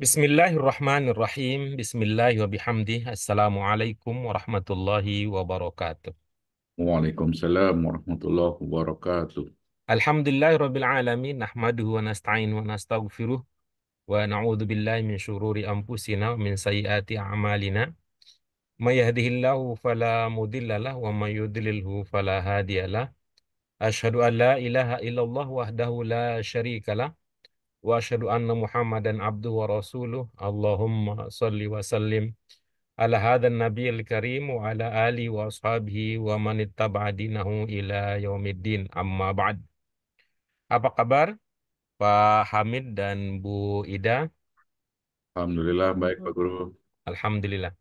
Bismillahirrahmanirrahim. Bismillahi wa bihamdih. Assalamualaikum warahmatullahi wabarakatuh. Waalaikumsalam warahmatullahi wabarakatuh. Alhamdulillahirabbil alamin. Nahmaduhu wa nasta'inu wa nastaghfiruh wa na'udzu billahi min syururi anfusina wa min sayyiati a'malina. May yahdihillahu fala mudhillalah wa may yudlilhu fala hadiyalah. Asyhadu an la ilaha illallah wahdahu la syarikalah wa asyhadu anna Muhammadan abduhu wa rasuluh. Allahumma shalli wa sallim ala hadzal nabiyil karim wa ala alihi wa ashabihi wa man ittaba'a dinahu ila yaumiddin amma ba'd. Apa kabar Pak Hamid dan Bu Ida? Alhamdulillah baik Pak Guru. Alhamdulillah.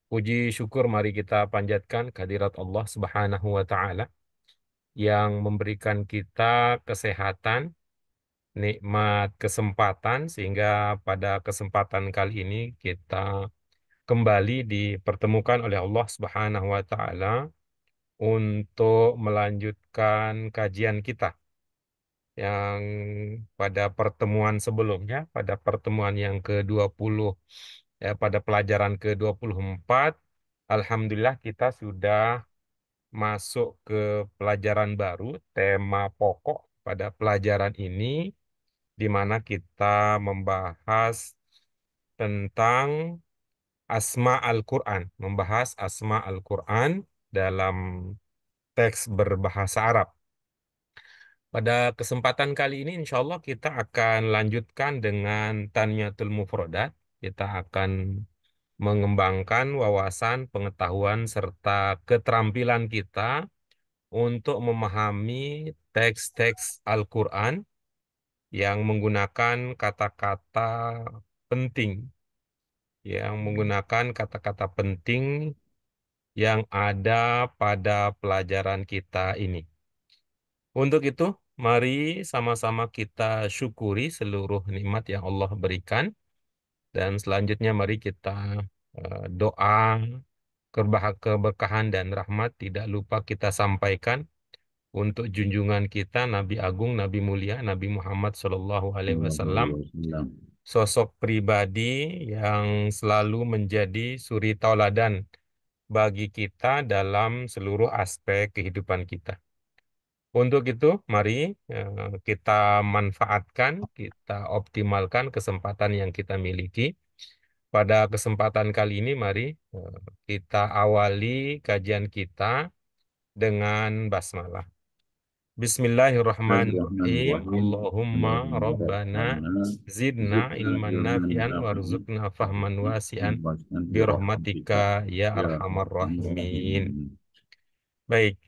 Puji syukur mari kita panjatkan kehadirat Allah Subhanahu wa taala yang memberikan kita kesehatan, nikmat kesempatan sehingga pada kesempatan kali ini kita kembali dipertemukan oleh Allah Subhanahu wa taala untuk melanjutkan kajian kita yang pada pertemuan sebelumnya, pada pertemuan yang ke-20, ya, pada pelajaran ke-24, Alhamdulillah kita sudah masuk ke pelajaran baru, tema pokok pada pelajaran ini, di mana kita membahas tentang Asma Al-Quran, membahas Asma Al-Quran dalam teks berbahasa Arab. Pada kesempatan kali ini, insya Allah kita akan lanjutkan dengan Tanmiyatul Mufrodat. Kita akan mengembangkan wawasan, pengetahuan, serta keterampilan kita untuk memahami teks-teks Al-Quran yang menggunakan kata-kata penting, yang menggunakan kata-kata penting yang ada pada pelajaran kita ini. Untuk itu, mari sama-sama kita syukuri seluruh nikmat yang Allah berikan. Dan selanjutnya mari kita doa keberkahan dan rahmat tidak lupa kita sampaikan untuk junjungan kita Nabi Agung, Nabi Mulia, Nabi Muhammad Shallallahu Alaihi Sallallahu Wasallam, alaihi wasallam. sosok pribadi yang selalu menjadi suri tauladan bagi kita dalam seluruh aspek kehidupan kita. Untuk itu, mari kita manfaatkan, kita optimalkan kesempatan yang kita miliki. Pada kesempatan kali ini, mari kita awali kajian kita dengan basmalah. Bismillahirrahmanirrahim. Bismillahirrahmanirrahim. Allahumma Allahumma Rabbana rabbana zidna zidna ilman ilman nafian nafi'an warzuqna fahman wasi'an warzuqna birahmatika birahmatika ya ya arhamar arhamar rahimin. rahimin. Baik,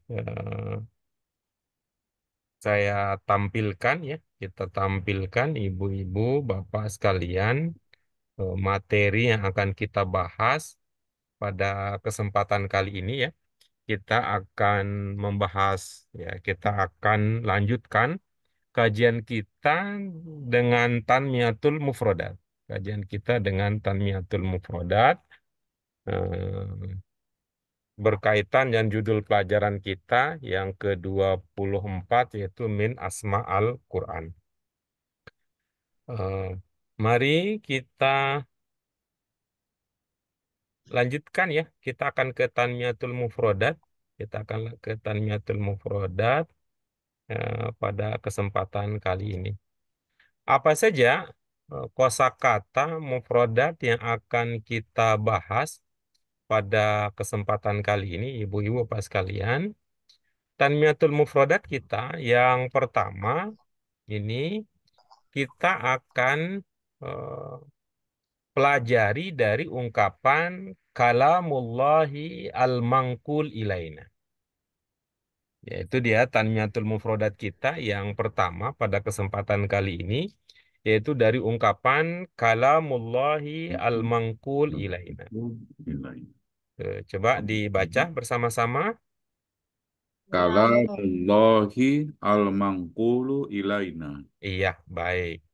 saya tampilkan ya, kita tampilkan ibu-ibu, bapak sekalian, materi yang akan kita bahas pada kesempatan kali ini ya. Kita akan membahas ya, kita akan lanjutkan kajian kita dengan Tanmiyatul Mufrodat. Kajian kita dengan Tanmiyatul Mufrodat berkaitan dan judul pelajaran kita yang ke-24 yaitu Min Asma Al-Quran. Eh, Mari kita lanjutkan ya. Kita akan ke Tanmiyatul Mufrodat. Kita akan ke Tanmiyatul Mufrodat pada kesempatan kali ini. Apa saja kosakata mufrodat yang akan kita bahas pada kesempatan kali ini, ibu-ibu Bapak sekalian? Tanmiyatul Mufrodat kita yang pertama ini kita akan eh, pelajari dari ungkapan kalamullahi al-mangkul ilaina. Yaitu dia Tanmiyatul Mufrodat kita yang pertama pada kesempatan kali ini, yaitu dari ungkapan kalamullahi al-mangkul ilaina. Coba dibaca bersama-sama. Kalamullahi al-manqulu ilaina. Iya, baik.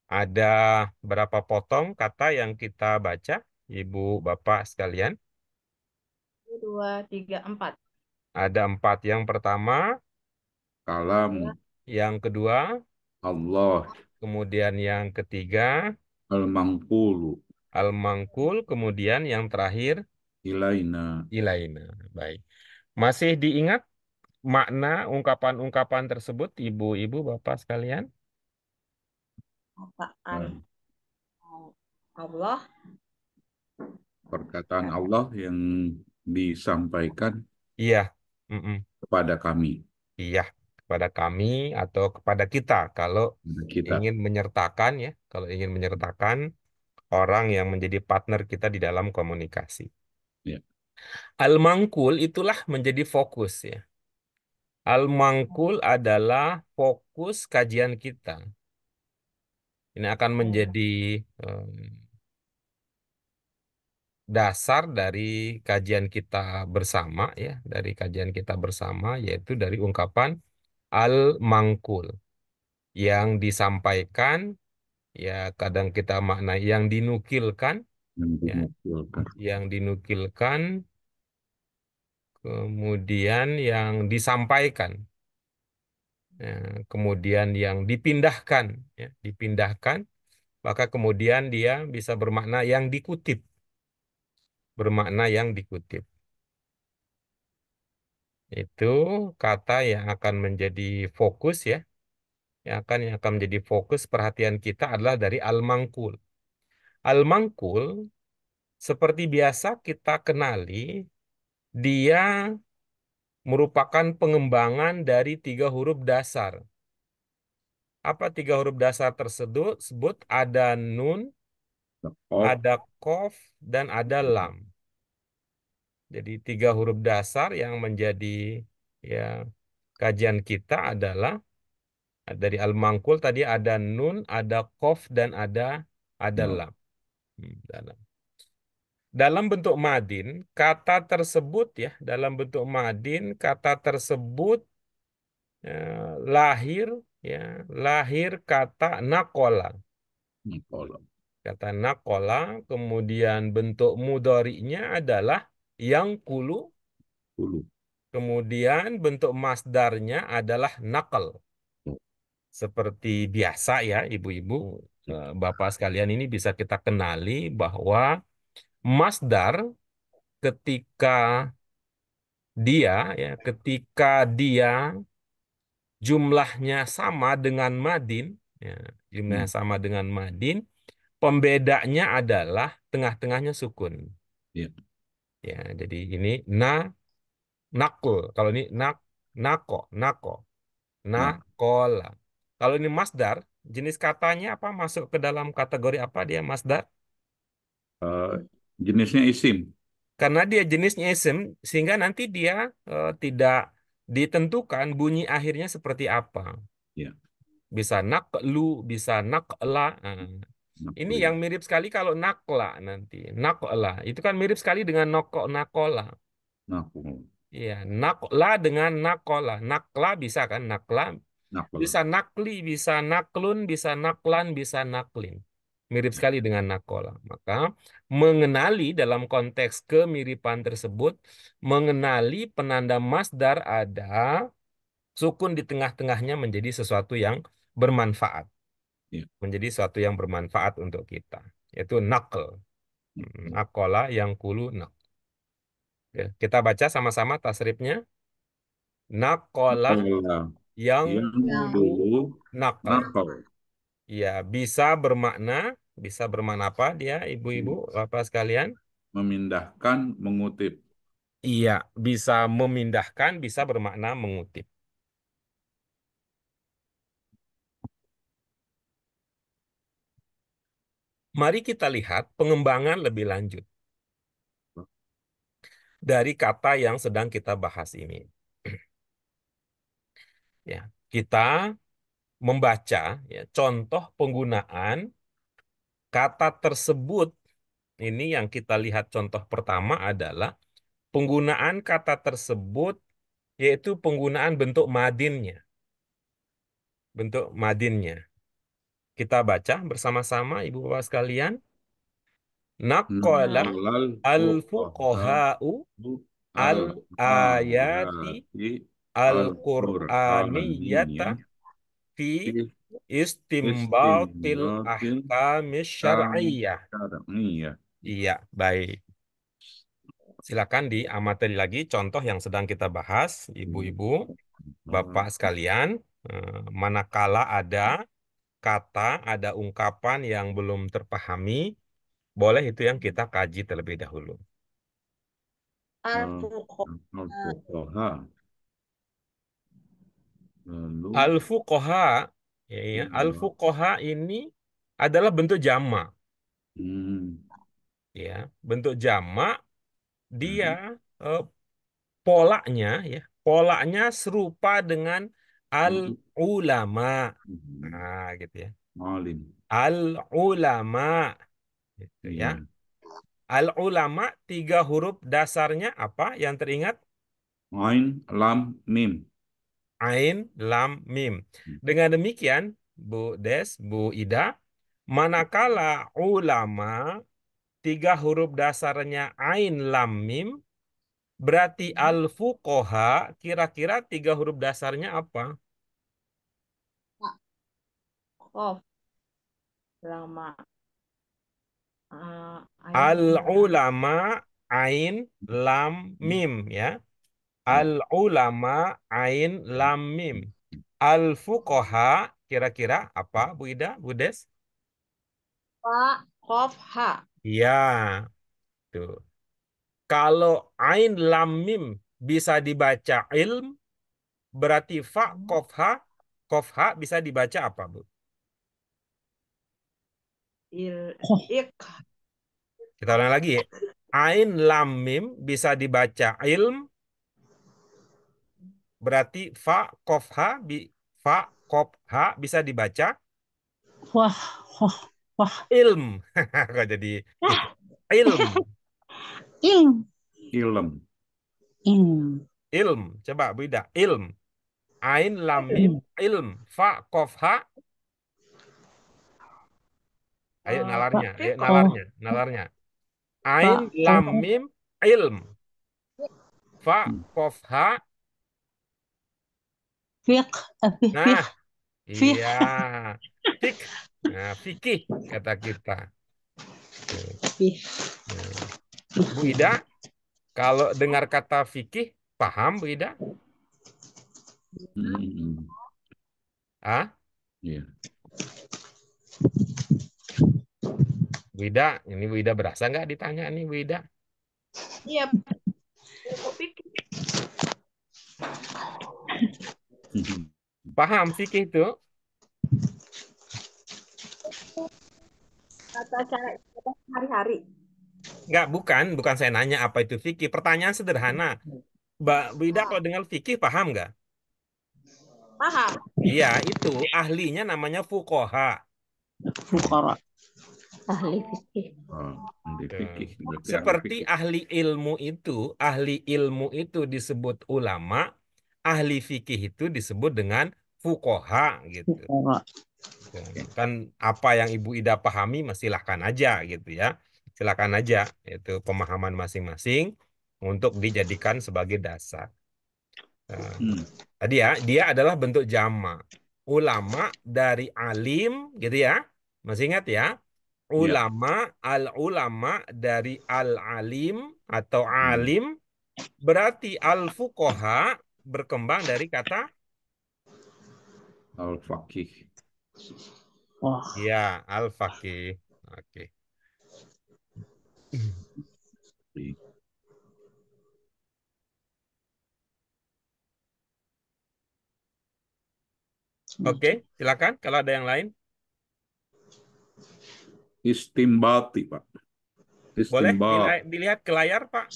Ada berapa potong kata yang kita baca, Ibu Bapak sekalian? Dua, tiga, empat. Ada 4. Yang pertama, Kalam yang kedua, Allah, kemudian yang ketiga, Al-mangkulu Al-mangkul, kemudian yang terakhir ilaina. ilaina. Baik. Masih diingat makna ungkapan-ungkapan tersebut, ibu-ibu, bapak sekalian? Apaan Eh, Allah Perkataan Allah yang disampaikan Iya. Mm-mm. kepada kami, Iya, kepada kami atau kepada kita kalau kepada kita. ingin menyertakan ya, kalau ingin menyertakan orang yang menjadi partner kita di dalam komunikasi. Ya. Al-mangkul itulah menjadi fokus ya. Al-mangkul adalah fokus kajian kita. Ini akan menjadi dasar dari kajian kita bersama ya, dari kajian kita bersama yaitu dari ungkapan al-mangkul yang disampaikan ya kadang kita makna yang dinukilkan Yang ya, dimaksudkan. yang dinukilkan kemudian yang disampaikan ya, kemudian yang dipindahkan ya, dipindahkan maka kemudian dia bisa bermakna yang dikutip, bermakna yang dikutip. Itu kata yang akan menjadi fokus ya. Yang akan menjadi fokus perhatian kita adalah dari al-mangkul. Al-mangkul seperti biasa kita kenali, dia merupakan pengembangan dari tiga huruf dasar. Apa tiga huruf dasar tersebut? Sebut ada nun, Of ada kof, dan ada lam. Jadi tiga huruf dasar yang menjadi ya kajian kita adalah dari al-mangkul tadi ada nun, ada kof, dan ada no. lam. Dalam bentuk madin, kata tersebut ya, dalam bentuk madin, kata tersebut lahir ya, lahir kata nakola. Kalau Kata nakola, kemudian bentuk mudhari'nya adalah yang kulu, dulu. kemudian bentuk masdarnya adalah nakal. Seperti biasa ya, ibu-ibu, bapak sekalian ini bisa kita kenali bahwa masdar ketika ketika dia jumlahnya sama dengan madin, ya, jumlahnya Hmm. sama dengan madin, pembedanya adalah tengah-tengahnya sukun. Ya. Ya, jadi ini nakul. Kalau ini nako, Nah, nakola. Kalau ini masdar, jenis katanya apa? Masuk ke dalam kategori apa dia masdar? eh, jenisnya isim. Karena dia jenisnya isim, sehingga nanti dia tidak ditentukan bunyi akhirnya seperti apa. Ya. Bisa naklu, bisa nakla. Nah, ini Nakli. yang mirip sekali kalau nakla nanti. Nakla, itu kan mirip sekali dengan nakola. Nakul. Iya, nakla dengan nakola. Nakla bisa kan, nakla. Nakul. Bisa nakli, bisa naklun, bisa naklan, bisa naklin. Mirip sekali dengan nakola. Maka mengenali dalam konteks kemiripan tersebut, mengenali penanda masdar ada sukun di tengah-tengahnya menjadi sesuatu yang bermanfaat. Ya. Menjadi sesuatu yang bermanfaat untuk kita. Yaitu nakl. Nakul. Nakola yang kulu nak. Ya, kita baca sama-sama tasrifnya. Nakola Nakola yang yang yang kulu dulu nakal. nakal. Ya, bisa bermakna apa dia, ibu-ibu, bapak sekalian? Memindahkan, mengutip. Iya, bisa memindahkan, bisa bermakna mengutip. Mari kita lihat pengembangan lebih lanjut dari kata yang sedang kita bahas ini. Ya, kita membaca ya, contoh penggunaan kata tersebut. Ini yang kita lihat contoh pertama adalah penggunaan kata tersebut, yaitu penggunaan bentuk madinnya. Bentuk madinnya. Kita baca bersama-sama, ibu bapak sekalian. Naqala Nakolal fuqaha al-fuqaha'u al-ayati al-ayati al-qur'aniyata al-Qur'aniyah fi fi istimbatil Istimbatil ahkamis syar'iyyah. syar'iyyah. Iya, baik. Silakan diamati lagi contoh yang sedang kita bahas, ibu-ibu, bapak sekalian. Manakala ada kata, ada ungkapan yang belum terpahami, boleh itu yang kita kaji terlebih dahulu. Al-fuqaha. Al-fuqaha. Lalu Al-fuqaha, ya, al-fuqaha ini adalah bentuk jamak, hmm, ya, bentuk jamak. Dia eh, polanya, ya, polanya serupa dengan al-ulama, nah, gitu ya, alim. al-ulama, gitu ya. Iya. Al-ulama 3 huruf dasarnya apa yang teringat? Ain, lam, mim. Ain, lam, mim. Dengan demikian, Bu Des, Bu Ida, manakala ulama 3 huruf dasarnya ain, lam, mim, berarti al-fuqaha kira-kira 3 huruf dasarnya apa? Qaf. Lama. Ain. Al-ulama ain, lam, mim, ya. Ya. Al-ulama ain, lam, mim. Al-fuqaha kira-kira apa, Bu Ida, Bu Des? Fa. Qaf. Ha. Iya, tuh. Kalau ain, lam, mim bisa dibaca ilm, berarti fa, kof, ha bisa dibaca apa, Bu? Il. Ik. Kita ulang lagi ya. Ain, lam, mim bisa dibaca ilm, berarti fa, kof, ha, fa, kof, ha bisa dibaca Wah, wah, wah. ilm. Kok jadi gitu? Ilm, Ing, Ilm. ing, ilm. Coba Bu Ida, ilm. Ain, lam, mim, ing. ilm. Fa, kof, ha. Ayo nalarnya, ayo Fiqh. nalarnya, nalarnya. Ain, Pak, lam, mim, ilm. Fa, Hmm. kof, ha. fiq, Nah, fiq. iya. Fik. Nah, fikih kata kita. Tuh. Fiq. Nah, Bu Ida, kalau dengar kata fikih, paham Bu Ida? Hmm. Ah, Iya. Bu Ida, ini Bu Ida berasa nggak ditanya nih Bu Ida? Iya. Ilmu fikih. Paham fikih itu? Tata cara ibadah sehari-hari. Nggak, bukan saya nanya apa itu fikih. Pertanyaan sederhana. Mbak Bu Ida kalau dengar fikih paham nggak? Paham. Iya, itu ahlinya namanya fuqaha. Fuqara. Ahli fikih. Oh, ahli Tuh. fikih. Berarti ahli Seperti fikih. ahli ilmu itu disebut ulama, ahli fikih itu disebut dengan fuqaha gitu. Fuqara. Kan apa yang Ibu Ida pahami silahkan aja gitu ya. Silakan aja itu pemahaman masing-masing untuk dijadikan sebagai dasar. Nah, Hmm. tadi ya, dia adalah bentuk jama. Ulama dari alim gitu ya. Masih ingat ya? Iya. Ulama, al-ulama dari al-alim atau Hmm. alim, berarti al-fuqaha berkembang dari kata Al-faqih. Wah, ya, al-faqih. Oke. Oke, silakan kalau ada yang lain. Istimbati, Pak. Boleh Istimbat. dilihat ke layar, Pak.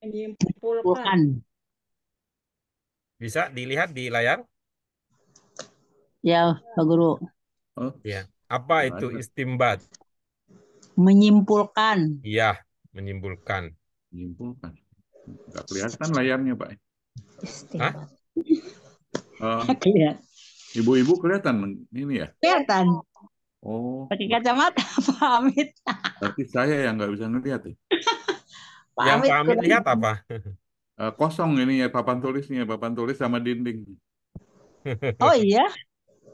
Menyimpulkan. bukan. Bisa dilihat di layar. Ya, Pak Guru. Oh, Ya. Apa itu ada. istimbat? Menyimpulkan. Iya, menyimpulkan. Menyimpulkan. Nggak kelihatan layarnya, Pak. Hah? Kelihatan. Ibu-ibu kelihatan ini ya? Kelihatan. Oh, Pakai kacamata, Pak Amit. berarti saya yang nggak bisa ngelihat ya. Pak Yang Amit Pak Amit kurang. lihat apa? Kosong ini ya papan tulisnya, papan tulis sama dinding. Oh iya,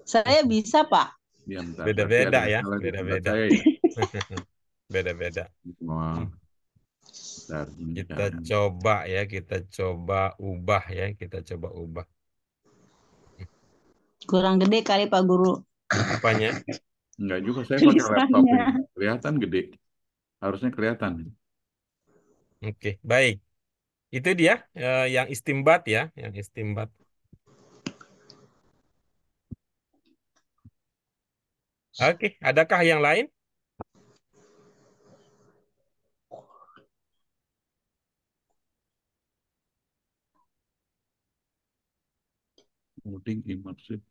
saya bisa, Pak. Diam, bentar. Berarti Beda-beda ada yang ya, salah di tempat beda-beda. saya ya. Beda-beda. Wah, bentar, ini Kita kan. coba ya, kita coba ubah ya, kita coba ubah. Kurang gede kali Pak Guru. Apanya? Enggak juga, saya pakai laptop Tulisannya. ini. Kelihatan gede. Harusnya kelihatan. Oke, baik. Itu dia yang istimbat ya, yang istimbat. Oke, adakah yang lain? Coding immersive.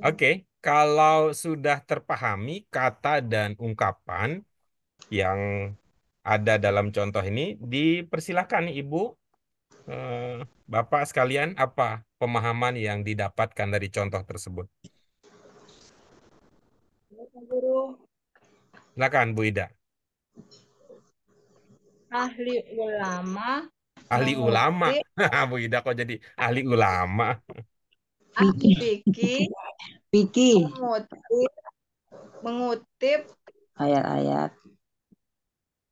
Oke, kalau sudah terpahami kata dan ungkapan yang ada dalam contoh ini, dipersilakan Ibu, eh, Bapak sekalian, apa pemahaman yang didapatkan dari contoh tersebut? Pak Guru, Silakan Bu Ida. ahli ulama Ahli ulama. mengutip Bu Ida kok jadi ahli ulama? ahli Vicky, fikih Vicky, mengutip ayat-ayat.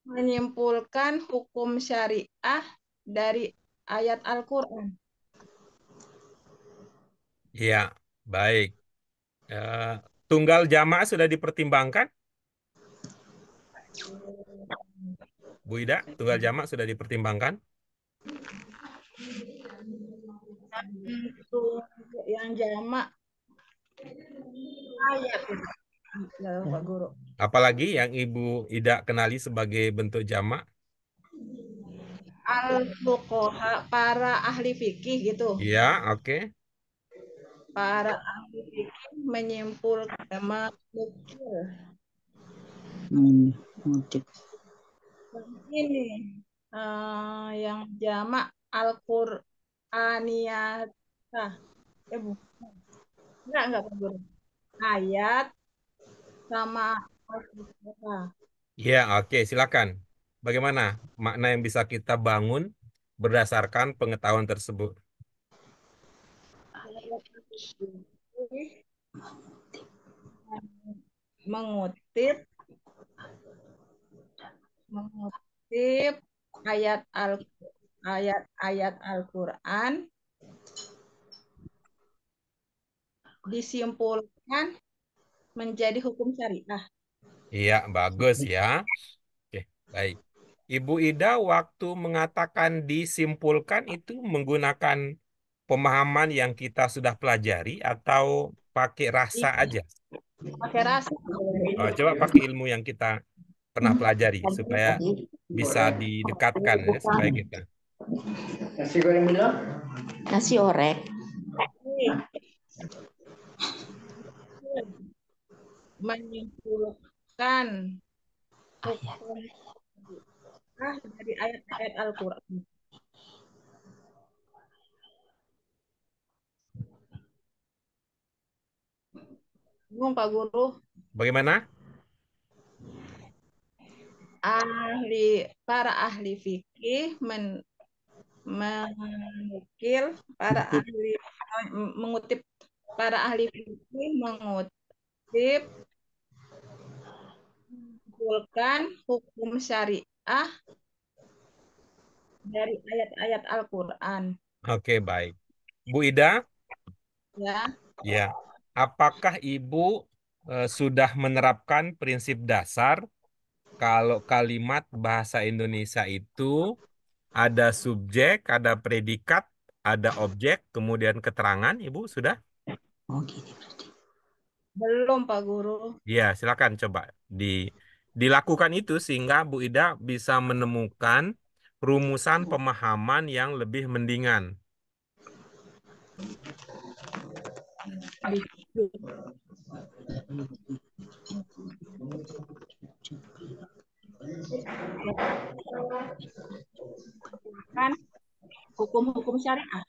menyimpulkan hukum syariah dari ayat Al-Quran. Iya, baik. Eh, Tunggal jamaah sudah dipertimbangkan? Bu Ida, tunggal jamaah sudah dipertimbangkan? Untuk yang jamak ayat itu, ya, Pak Guru. Apalagi yang Ibu Ida kenali sebagai bentuk jamak? Al-fuqaha, para ahli fikih gitu. Iya, oke. Para ahli fikih menyimpulkan menukil Mengutip. ini yang jamak Al-Qur'aniyatah. Bukan. Enggak Pak Guru. Ayat sama Al-Fuqaha. Iya, oke, silakan. Bagaimana makna yang bisa kita bangun berdasarkan pengetahuan tersebut? Ayat Al-Fikih mengutip mengutip ayat-ayat Al-Qur'an disimpulkan menjadi hukum syariah. Iya, bagus ya. Oke, baik. Ibu Ida waktu mengatakan disimpulkan itu menggunakan pemahaman yang kita sudah pelajari atau pakai rasa aja? Pakai rasa. Oh, coba pakai ilmu yang kita pernah pelajari supaya bisa didekatkan ya, supaya kita. Nasi goreng Milo? Nasi orek. Menyimpulkan hukum dari ayat-ayat Al-Quran. Bingung Pak Guru, Bagaimana? para ahli fikih menukil para ahli mengutip para ahli fikih mengutip menyimpulkan hukum syariah dari ayat-ayat Al-Quran. Oke, baik. Bu Ida, Ya, ya. Apakah Ibu sudah menerapkan prinsip dasar kalau kalimat bahasa Indonesia itu ada subjek, ada predikat, ada objek, kemudian keterangan, Ibu sudah? Oh gini berarti. belum Pak Guru. Ya, silakan coba dilakukan itu sehingga Bu Ida bisa menemukan rumusan pemahaman yang lebih mendingan. Kan hukum hukum-hukum syariah.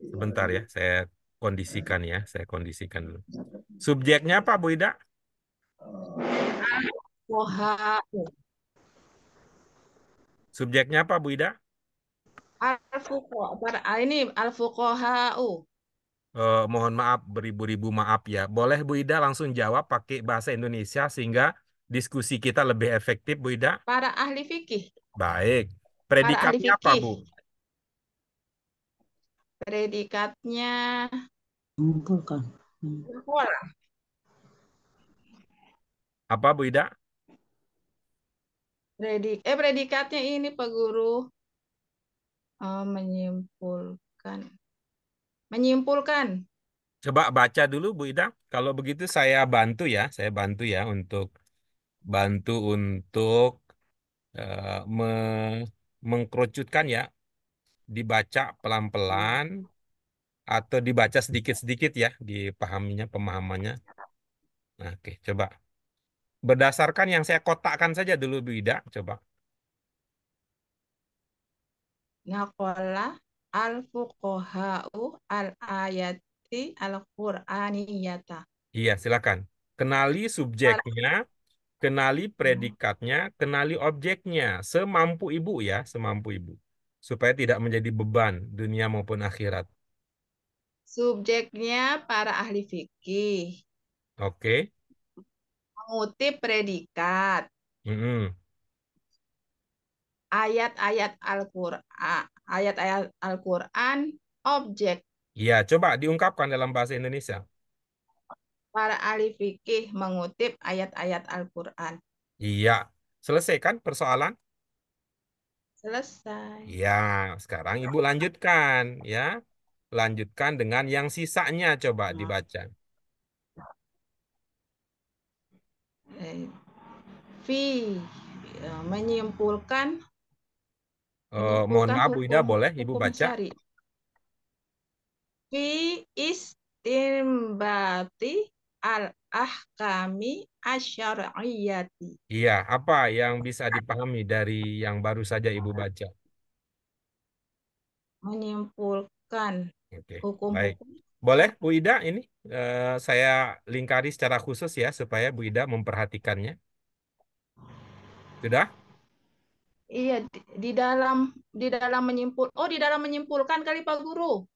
Sebentar ya, saya kondisikan dulu. Subjeknya apa, Bu Ida? Fuqaha'u. Subjeknya apa, Bu Ida? Ini al-fuqaha'u. Mohon maaf, beribu-ribu maaf ya. Boleh Bu Ida langsung jawab pakai bahasa Indonesia sehingga diskusi kita lebih efektif, Bu Ida? Para ahli fikih. Baik. Para ahli Predikatnya apa, fikih. Bu? Predikatnya Mengumpulkan. pola. Apa, Bu Ida? Predikatnya ini Pak Guru menyimpulkan. Menyimpulkan. Coba baca dulu, Bu Ida. Kalau begitu saya bantu ya untuk mengkerucutkan ya, dibaca pelan-pelan atau dibaca sedikit-sedikit ya, pemahamannya. Nah, oke, coba. Berdasarkan yang saya kotakkan saja dulu, Bu Ida, coba. Naqala al-fuqaha'u al-ayati al-Qur'aniyata. Iya, silakan. Kenali subjeknya, kenali predikatnya, kenali objeknya. Semampu Ibu ya, semampu Ibu. Supaya tidak menjadi beban dunia maupun akhirat. Subjeknya para ahli fikih. Oke. Mengutip predikat. Mm-mm. Ayat-ayat Al-Qur'an. Ayat-ayat Al-Qur'an objek. Iya, coba diungkapkan dalam bahasa Indonesia. Para ahli fikih mengutip ayat-ayat Al-Qur'an. Iya. Selesai kan persoalan? Selesai. Iya, sekarang Ibu lanjutkan ya. Lanjutkan dengan yang sisanya coba dibaca. Eh, Fi menyimpulkan Mohon maaf Bu Ida, boleh Ibu hukum baca? syari. Fi istimbati al-ahkami asyariyati. Iya, apa yang bisa dipahami dari yang baru saja Ibu baca? Menyimpulkan Oke, baik. hukum-hukum. Boleh Bu Ida ini saya lingkari secara khusus ya supaya Bu Ida memperhatikannya. Sudah? Iya, di dalam menyimpulkan kali Pak Guru.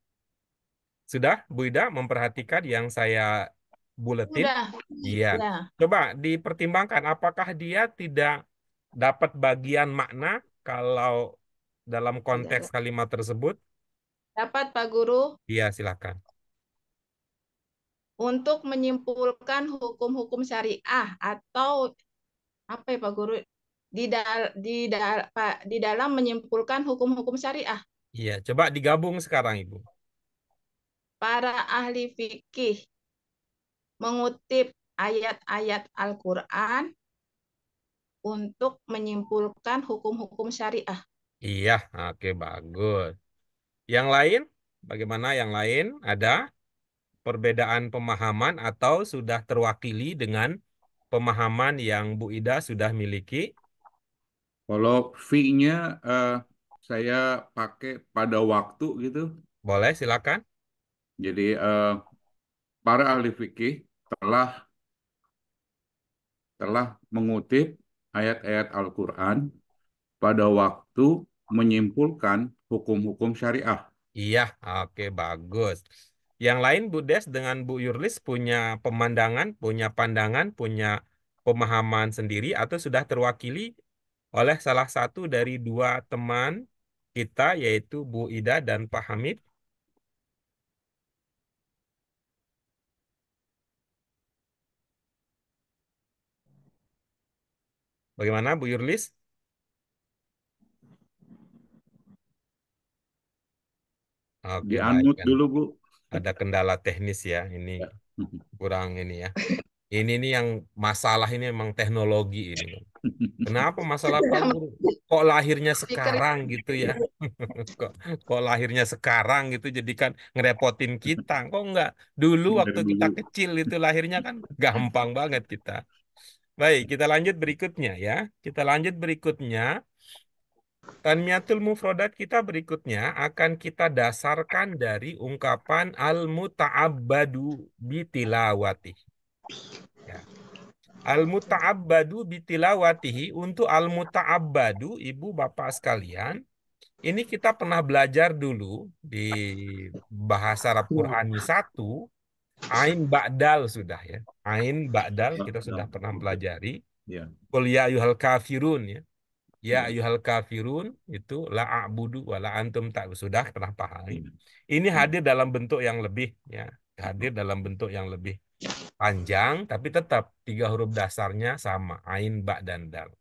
Sudah Bu Ida memperhatikan yang saya buletin? Sudah. Iya. Ya, Coba dipertimbangkan apakah dia tidak dapat bagian makna kalau dalam konteks kalimat tersebut? dapat Pak Guru Iya, silakan. untuk menyimpulkan hukum-hukum syariah atau apa ya Pak Guru? Di dalam menyimpulkan hukum-hukum syariah. Iya, coba digabung sekarang Ibu. Para ahli fikih mengutip ayat-ayat Al-Quran untuk menyimpulkan hukum-hukum syariah. Iya, oke bagus. Yang lain, bagaimana yang lain? Ada perbedaan pemahaman atau sudah terwakili dengan pemahaman yang Bu Ida sudah miliki? Kalau fee-nya saya pakai pada waktu gitu. Boleh, silakan. Jadi para ahli fikih telah telah mengutip ayat-ayat Al-Quran pada waktu menyimpulkan hukum-hukum syariah. Iya, oke bagus. Yang lain Bu Des dengan Bu Yurlis punya pemandangan, punya pandangan, punya pemahaman sendiri atau sudah terwakili oleh salah satu dari dua teman kita yaitu Bu Ida dan Pak Hamid. Bagaimana Bu Yurlis? Oke, baik Di-unmute kan. dulu, Bu. Ada kendala teknis ya, ini kurang ini ya. Ini nih yang masalah ini memang teknologi ini. Kenapa masalah Pak Guru? Kok lahirnya Speaker sekarang gitu ya? Kok, kok lahirnya sekarang gitu jadi kan ngerepotin kita. Kok enggak dulu waktu Dari kita dulu. kecil itu lahirnya kan gampang banget kita. Baik, kita lanjut berikutnya ya. Kita lanjut berikutnya. Tanmiyatul mufrodat kita berikutnya akan kita dasarkan dari ungkapan al-muta'abbadu bitilawati. Ya. Al-muta'abbadu bitilawatihi, untuk al-muta'abbadu, ibu bapak sekalian, ini kita pernah belajar dulu di bahasa Arab Qurani 1, Ain Ba'dal sudah ya. Ain Ba'dal kita sudah pernah pelajari. Ya. Qul ya ayyuhal kafirun ya. Ya Ya. ayyuhal kafirun itu la a'budu wa la antum tak, sudah pernah pahami. Ya. Ini hadir dalam bentuk yang lebih ya, hadir dalam bentuk yang lebih panjang, tapi tetap 3 huruf dasarnya sama, ain, ba, dan dal.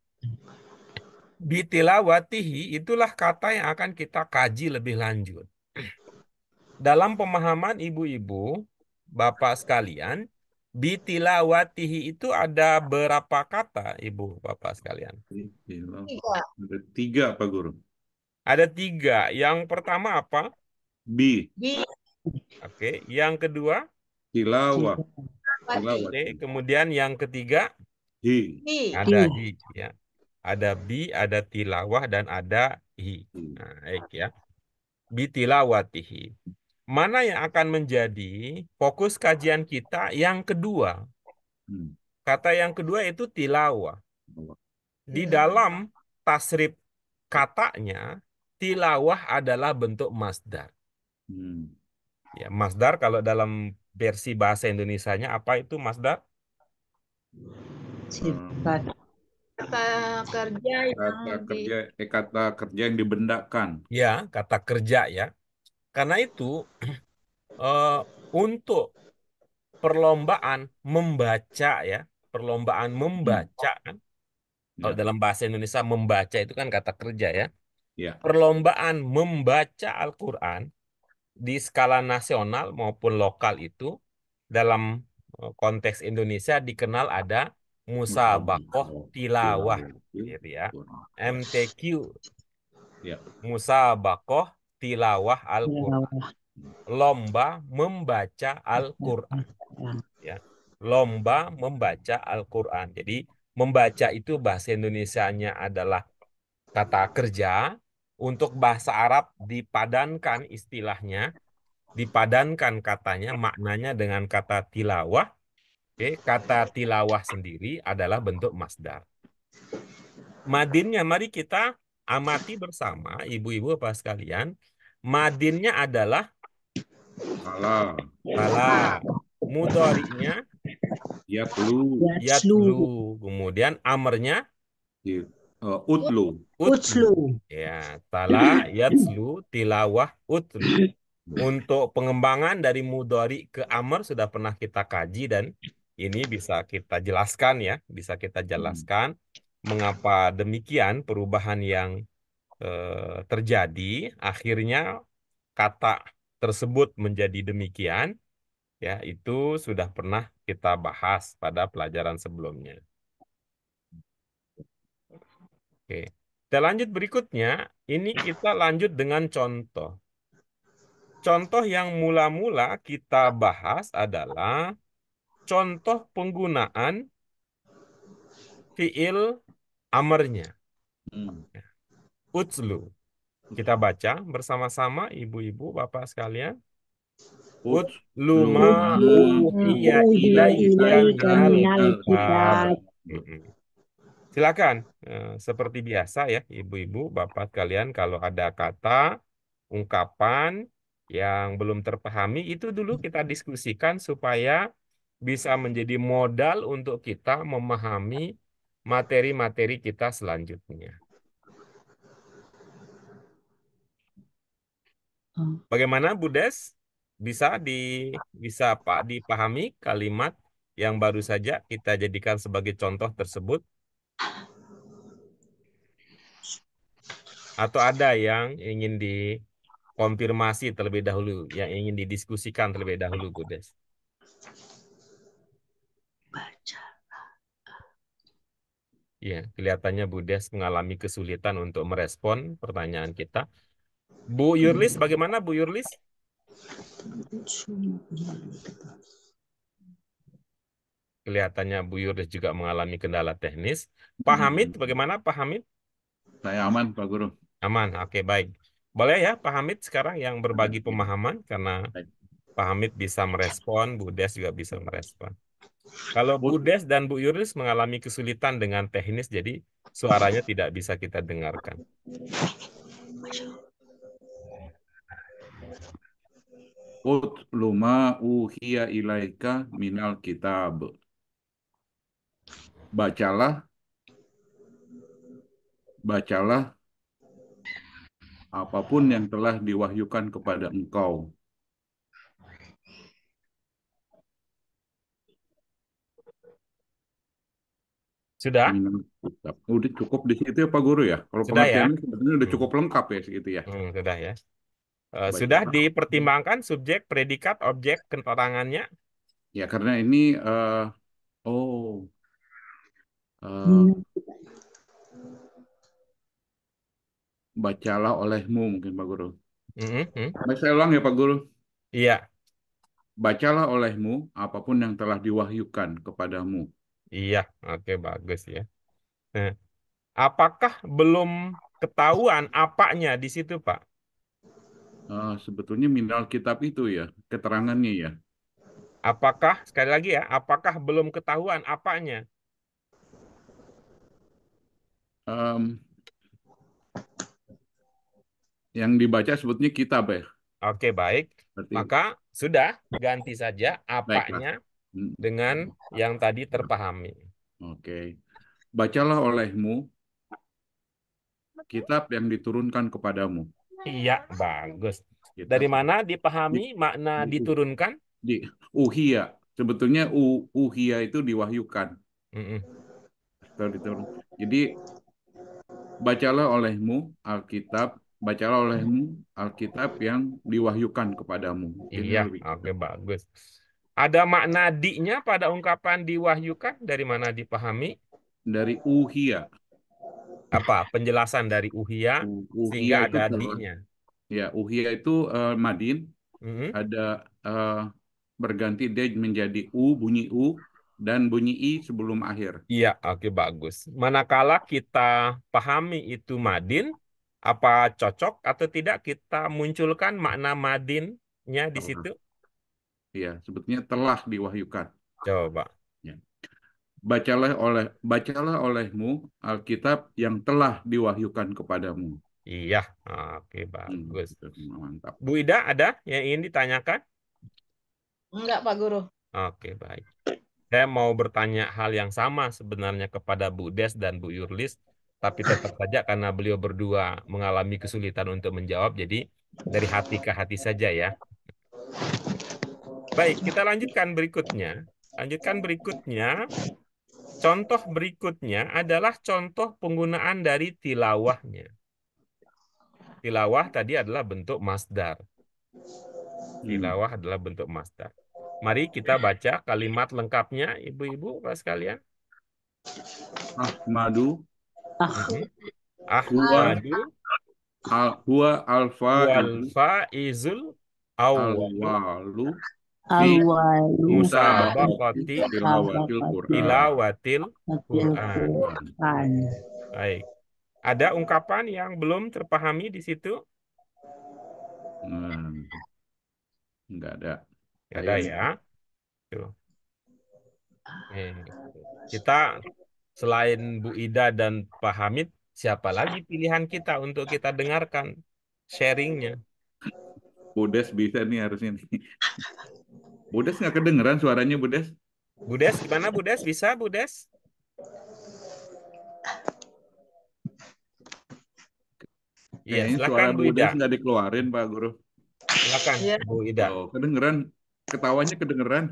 Bitilawatihi itulah kata yang akan kita kaji lebih lanjut. Dalam pemahaman ibu-ibu, bapak sekalian, bitilawatihi itu ada berapa kata, ibu bapak sekalian? Ada 3 Pak Guru. Ada 3. Yang pertama apa? Bi. Oke. Yang kedua? Tilawah. Oke. Kemudian yang ketiga? Hi. Ada hi ya. Ada bi, ada tilawah, dan ada hi. Nah, baik ya. Bitilawatihi. Mana yang akan menjadi fokus kajian kita? Yang kedua. Kata yang kedua itu tilawah. Di dalam tasrif katanya, tilawah adalah bentuk masdar. Ya, masdar kalau dalam versi bahasa Indonesianya apa itu masdar? Sifat. Kata kerja yang dibendakan. Ya, kata kerja ya. Karena itu untuk perlombaan membaca ya, perlombaan membaca kan. Kalau dalam bahasa Indonesia membaca itu kan kata kerja ya. Ya. Perlombaan membaca Al-Qur'an di skala nasional maupun lokal itu dalam konteks Indonesia dikenal ada musabaqah tilawah gitu ya. MTQ. Ya. Musabaqah tilawah Al-Qur'an. Lomba membaca Al-Qur'an. Ya. Lomba membaca Al-Qur'an. Jadi membaca itu bahasa Indonesianya adalah kata kerja. Untuk bahasa Arab dipadankan istilahnya, dipadankan katanya, maknanya dengan kata tilawah. Oke, kata tilawah sendiri adalah bentuk masdar. Madinnya mari kita amati bersama, ibu-ibu apa sekalian. Madinnya adalah salah. Mudhari'nya Yatlu. Kemudian amarnya Utlu. Ya, salah, yatslu, tilawah, utlu. Untuk pengembangan dari mudhari ke amr sudah pernah kita kaji, dan ini bisa kita jelaskan ya, bisa kita jelaskan mengapa demikian perubahan yang terjadi, akhirnya kata tersebut menjadi demikian, ya itu sudah pernah kita bahas pada pelajaran sebelumnya. Oke, kita lanjut berikutnya, ini kita lanjut dengan contoh. Contoh yang mula-mula kita bahas adalah contoh penggunaan fiil amarnya. Utslu. Kita baca bersama-sama ibu-ibu, bapak sekalian. Utlu ma uhiya ilaika minal kitab. Silakan. Seperti biasa ya ibu-ibu, bapak sekalian, kalau ada kata, ungkapan yang belum terpahami, itu dulu kita diskusikan supaya bisa menjadi modal untuk kita memahami materi-materi kita selanjutnya. Bagaimana Bu Des? Bisa Pak dipahami kalimat yang baru saja kita jadikan sebagai contoh tersebut? Atau ada yang ingin dikonfirmasi terlebih dahulu, yang ingin didiskusikan terlebih dahulu, Bu Des? Ya, kelihatannya Bu Des mengalami kesulitan untuk merespon pertanyaan kita. Bu Yurlis, bagaimana Bu Yurlis? Kelihatannya Bu Yurlis juga mengalami kendala teknis. Pak Hamid, bagaimana Pak Hamid? Saya aman, Pak Guru. Aman. Oke, baik. Boleh ya Pak Hamid sekarang yang berbagi pemahaman karena Baik. Pak Hamid bisa merespon, Bu Des juga bisa merespon. Kalau Bu Des dan Bu Yuris mengalami kesulitan dengan teknis, jadi suaranya tidak bisa kita dengarkan. Utlu ma uhiya ilaika minal kitab. Bacalah apapun yang telah diwahyukan kepada engkau. Sudah? Minal kitab. Udah cukup di situ ya Pak Guru ya. Kalau Sudah ya? pengertiannya sebenarnya udah cukup lengkap ya segitu ya. Sudah ya. Sudah Bacalah. dipertimbangkan subjek, predikat, objek, keterangannya? Ya karena ini bacalah olehmu mungkin Pak Guru. Baik, saya ulang ya Pak Guru. Iya, Bacalah olehmu apapun yang telah diwahyukan kepadamu. iya. Oke, bagus ya. Nah, apakah belum ketahuan apanya di situ, Pak? Sebetulnya minal kitab itu ya, keterangannya ya. Apakah, sekali lagi ya, apakah belum ketahuan apanya? Em, yang dibaca sebetulnya kitab ya. Oke, baik. Berarti Maka sudah ganti saja baiklah. apanya dengan yang tadi terpahami. Oke. Bacalah olehmu kitab yang diturunkan kepadamu. Iya, bagus. Kitab Dari mana dipahami di- makna diturunkan? di uhiya. Sebetulnya uhiya itu diwahyukan. Mm-mm. Jadi bacalah olehmu Alkitab yang diwahyukan kepadamu. Mungkin Iya, lebih. oke, bagus. Ada makna di-nya pada ungkapan diwahyukan? Dari mana dipahami? Dari uhiya. Apa penjelasan dari uhia Uhiya sehingga itu ada telah. di-nya? Ya, uhiya itu madin. Mm-mm. Ada berganti dia menjadi bunyi u dan bunyi i sebelum akhir. Iya, oke, bagus. Manakala kita pahami itu madin, apa cocok atau tidak kita munculkan makna madinnya di situ? Iya, sebetulnya telah diwahyukan. Coba. Ya. Bacalah olehmu Alkitab yang telah diwahyukan kepadamu. Iya, oke, bagus. Mantap. Bu Ida, ada yang ingin ditanyakan? Enggak, Pak Guru. Oke, baik. Saya mau bertanya hal yang sama sebenarnya kepada Bu Des dan Bu Yurlis, tapi tetap saja karena beliau berdua mengalami kesulitan untuk menjawab, jadi dari hati ke hati saja ya. Baik, kita lanjutkan berikutnya. Contoh berikutnya adalah contoh penggunaan dari tilawahnya. Tilawah tadi adalah bentuk masdar. Mari kita baca kalimat lengkapnya, ibu-ibu, Pak sekalian. Ahmadu Ahmadu huwa al-faizul alwalu Awalu musabaqati tilawatil Quran. tilawatil Quran. Quran. Baik. Ada ungkapan yang belum terpahami di situ? Enggak ada. Nggak ada ya. Tuh. Kita selain Bu Ida dan Pak Hamid, siapa lagi pilihan kita untuk kita dengarkan sharingnya? Budes bisa nih harusnya nih. Budes nggak kedengeran suaranya Budes? Budes, gimana Budes? Bisa Budes? Iya, Kayaknya silakan suara Bu Ida. Budes nggak dikeluarin Pak Guru. Silakan Iya. Bu Ida. Oh, kedengeran. Ketawanya kedengeran.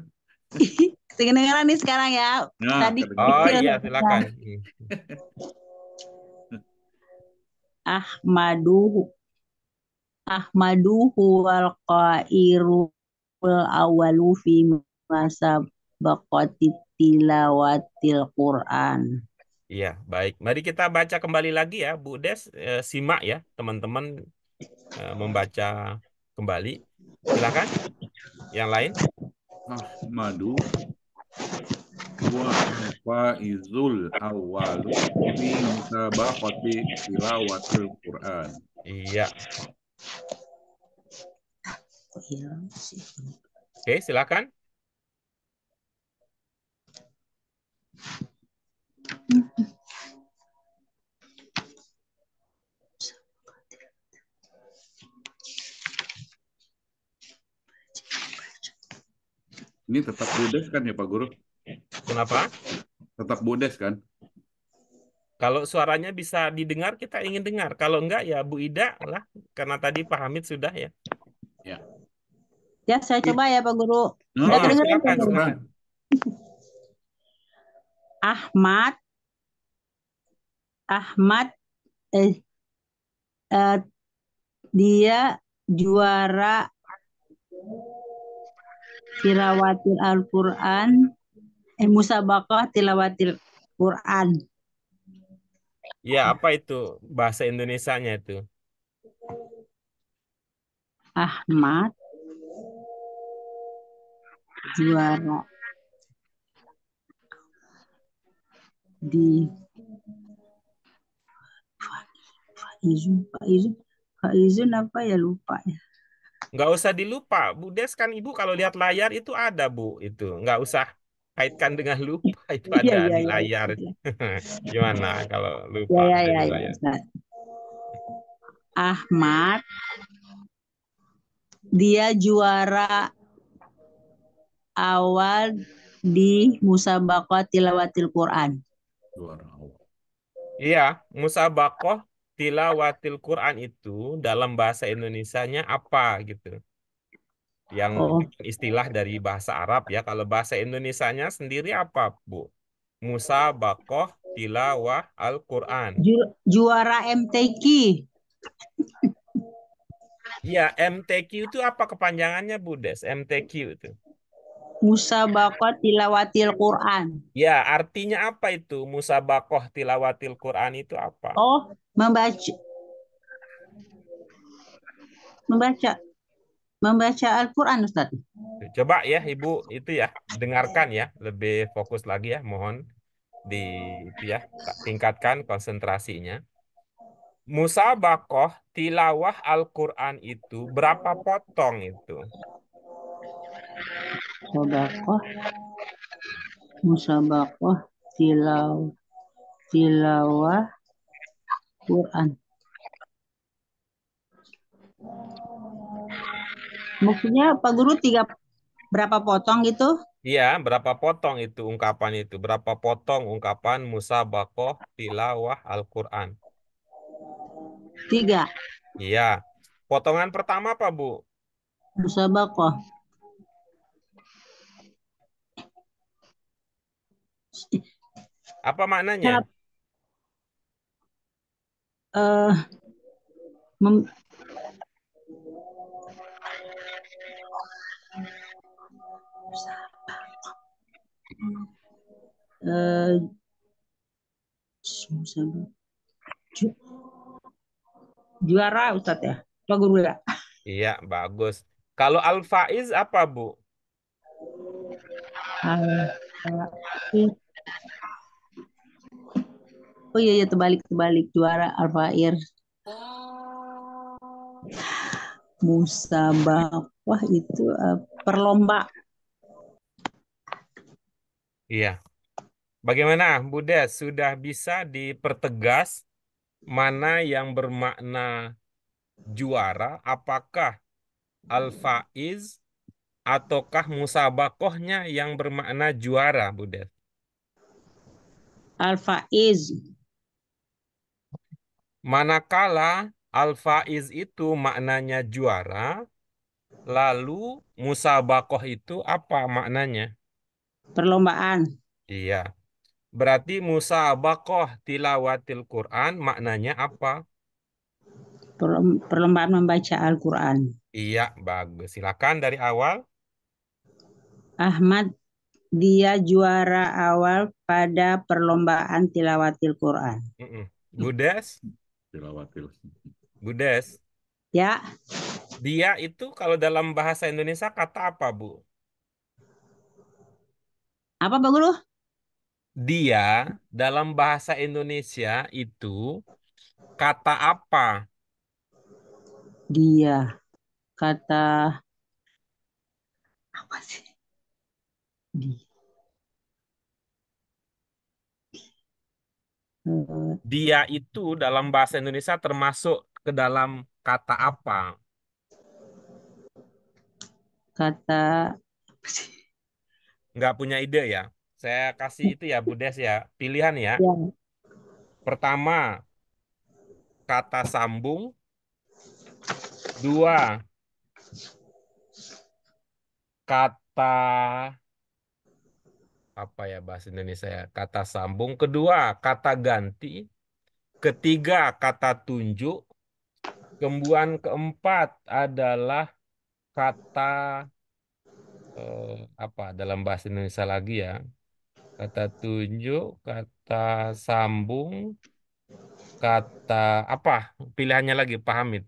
Kedengeran nih sekarang ya. Nah, Tadi kedengeran. Oh kecil. iya, silakan. Ahmadu huwal qairul awalu fi masabaqati tilawatil Quran. Iya, baik. Mari kita baca kembali lagi ya, Bu Des. Simak ya, teman-teman membaca kembali. Silakan. Yang lain? Ahmadu huwa al-faizul awwalu fi musabaqati tilawatil Quran. Iya. Iya. Oke, silakan. Ini tetap Budes kan ya Pak Guru? Kenapa? Tetap Budes kan? Kalau suaranya bisa didengar, kita ingin dengar. Kalau enggak, ya Bu Ida lah. Karena tadi Pak Hamid sudah ya. Ya. Ya, saya coba ya Pak Guru. Udah Oh, kedengeran silakan, Pak Guru? silakan. Ahmad, Ahmad, eh, eh, dia juara tilawatil Al-Quran, musabaqah tilawatil Quran. Ya, apa itu bahasa Indonesianya itu? Ahmad juara di Faizun apa ya, lupa ya. Nggak usah dilupa. Bu Des kan Ibu kalau lihat layar itu ada Bu. Itu. Nggak usah kaitkan dengan lupa. Itu Iya ada iya di iya. layar. Gimana kalau Ya lupa ya ada ya di ya. layar? Ustaz. Ahmad dia juara awal di musabaqah tilawatil Quran. Juara awal. Iya, musabakoh tilawatil Quran itu dalam bahasa Indonesianya apa gitu? Yang Oh, istilah dari bahasa Arab ya. Kalau bahasa Indonesianya sendiri apa, Bu? Musabakoh tilawah Al-Quran. juara MTQ. Iya, MTQ itu apa kepanjangannya, Bu Des? MTQ itu. Musabaqah tilawatil Quran. Ya, artinya apa itu? Musabakoh tilawatil Quran itu apa? Oh, membaca membaca membaca Al-Quran, Ustaz. Coba ya, Ibu itu ya, dengarkan ya, lebih fokus lagi ya, mohon di itu ya, tingkatkan konsentrasinya. Musabakoh tilawah Al-Quran itu berapa potong itu? Musabaqah musabaqah tilawah Quran. Maksudnya Pak Guru berapa potong gitu? Iya, berapa potong itu ungkapan itu? Berapa potong ungkapan musabakoh tilawah Al-Quran? 3. Iya. Potongan pertama apa, Bu? Musabaqah. Apa maknanya? Cara eh mem- eh, musabaqah. Juara Ustaz ya. Pak Guru ya. Iya, bagus. Kalau Al-Faiz apa, Bu? Al- Oh iya ya, terbalik juara Al-Fair. Musabaqah itu perlomba. Iya. Bagaimana, Bu Des? Sudah bisa dipertegas mana yang bermakna juara? Apakah Al-Faiz ataukah musabakohnya yang bermakna juara, Bu Des? Al-Faiz. Manakala Al-Faiz itu maknanya juara, lalu musabakoh itu apa maknanya? Perlombaan. Iya. Berarti musabakoh tilawatil Quran maknanya apa? Perlombaan membaca Al-Quran. Iya, bagus. Silakan dari awal. Ahmad dia juara awal pada perlombaan tilawatil Quran. Budes, Tilawatil. Budes. Ya, Dia itu kalau dalam bahasa Indonesia kata apa, Bu? apa Pak Guru? Dia dalam bahasa Indonesia itu kata apa? Dia. Kata apa sih? Di. eh, Dia itu dalam bahasa Indonesia termasuk ke dalam kata apa? Kata apa sih? Nggak punya ide ya? Saya kasih itu ya, Bu Des ya. Pilihan ya. Ya. Pertama, kata sambung. Dua, kata apa ya bahasa Indonesia ya? Kata sambung. Kedua, kata ganti. Ketiga, kata tunjuk. Kemudian keempat adalah kata apa dalam bahasa Indonesia lagi ya? Kata tunjuk, kata sambung, kata apa? Pilihannya lagi, Pak Hamid.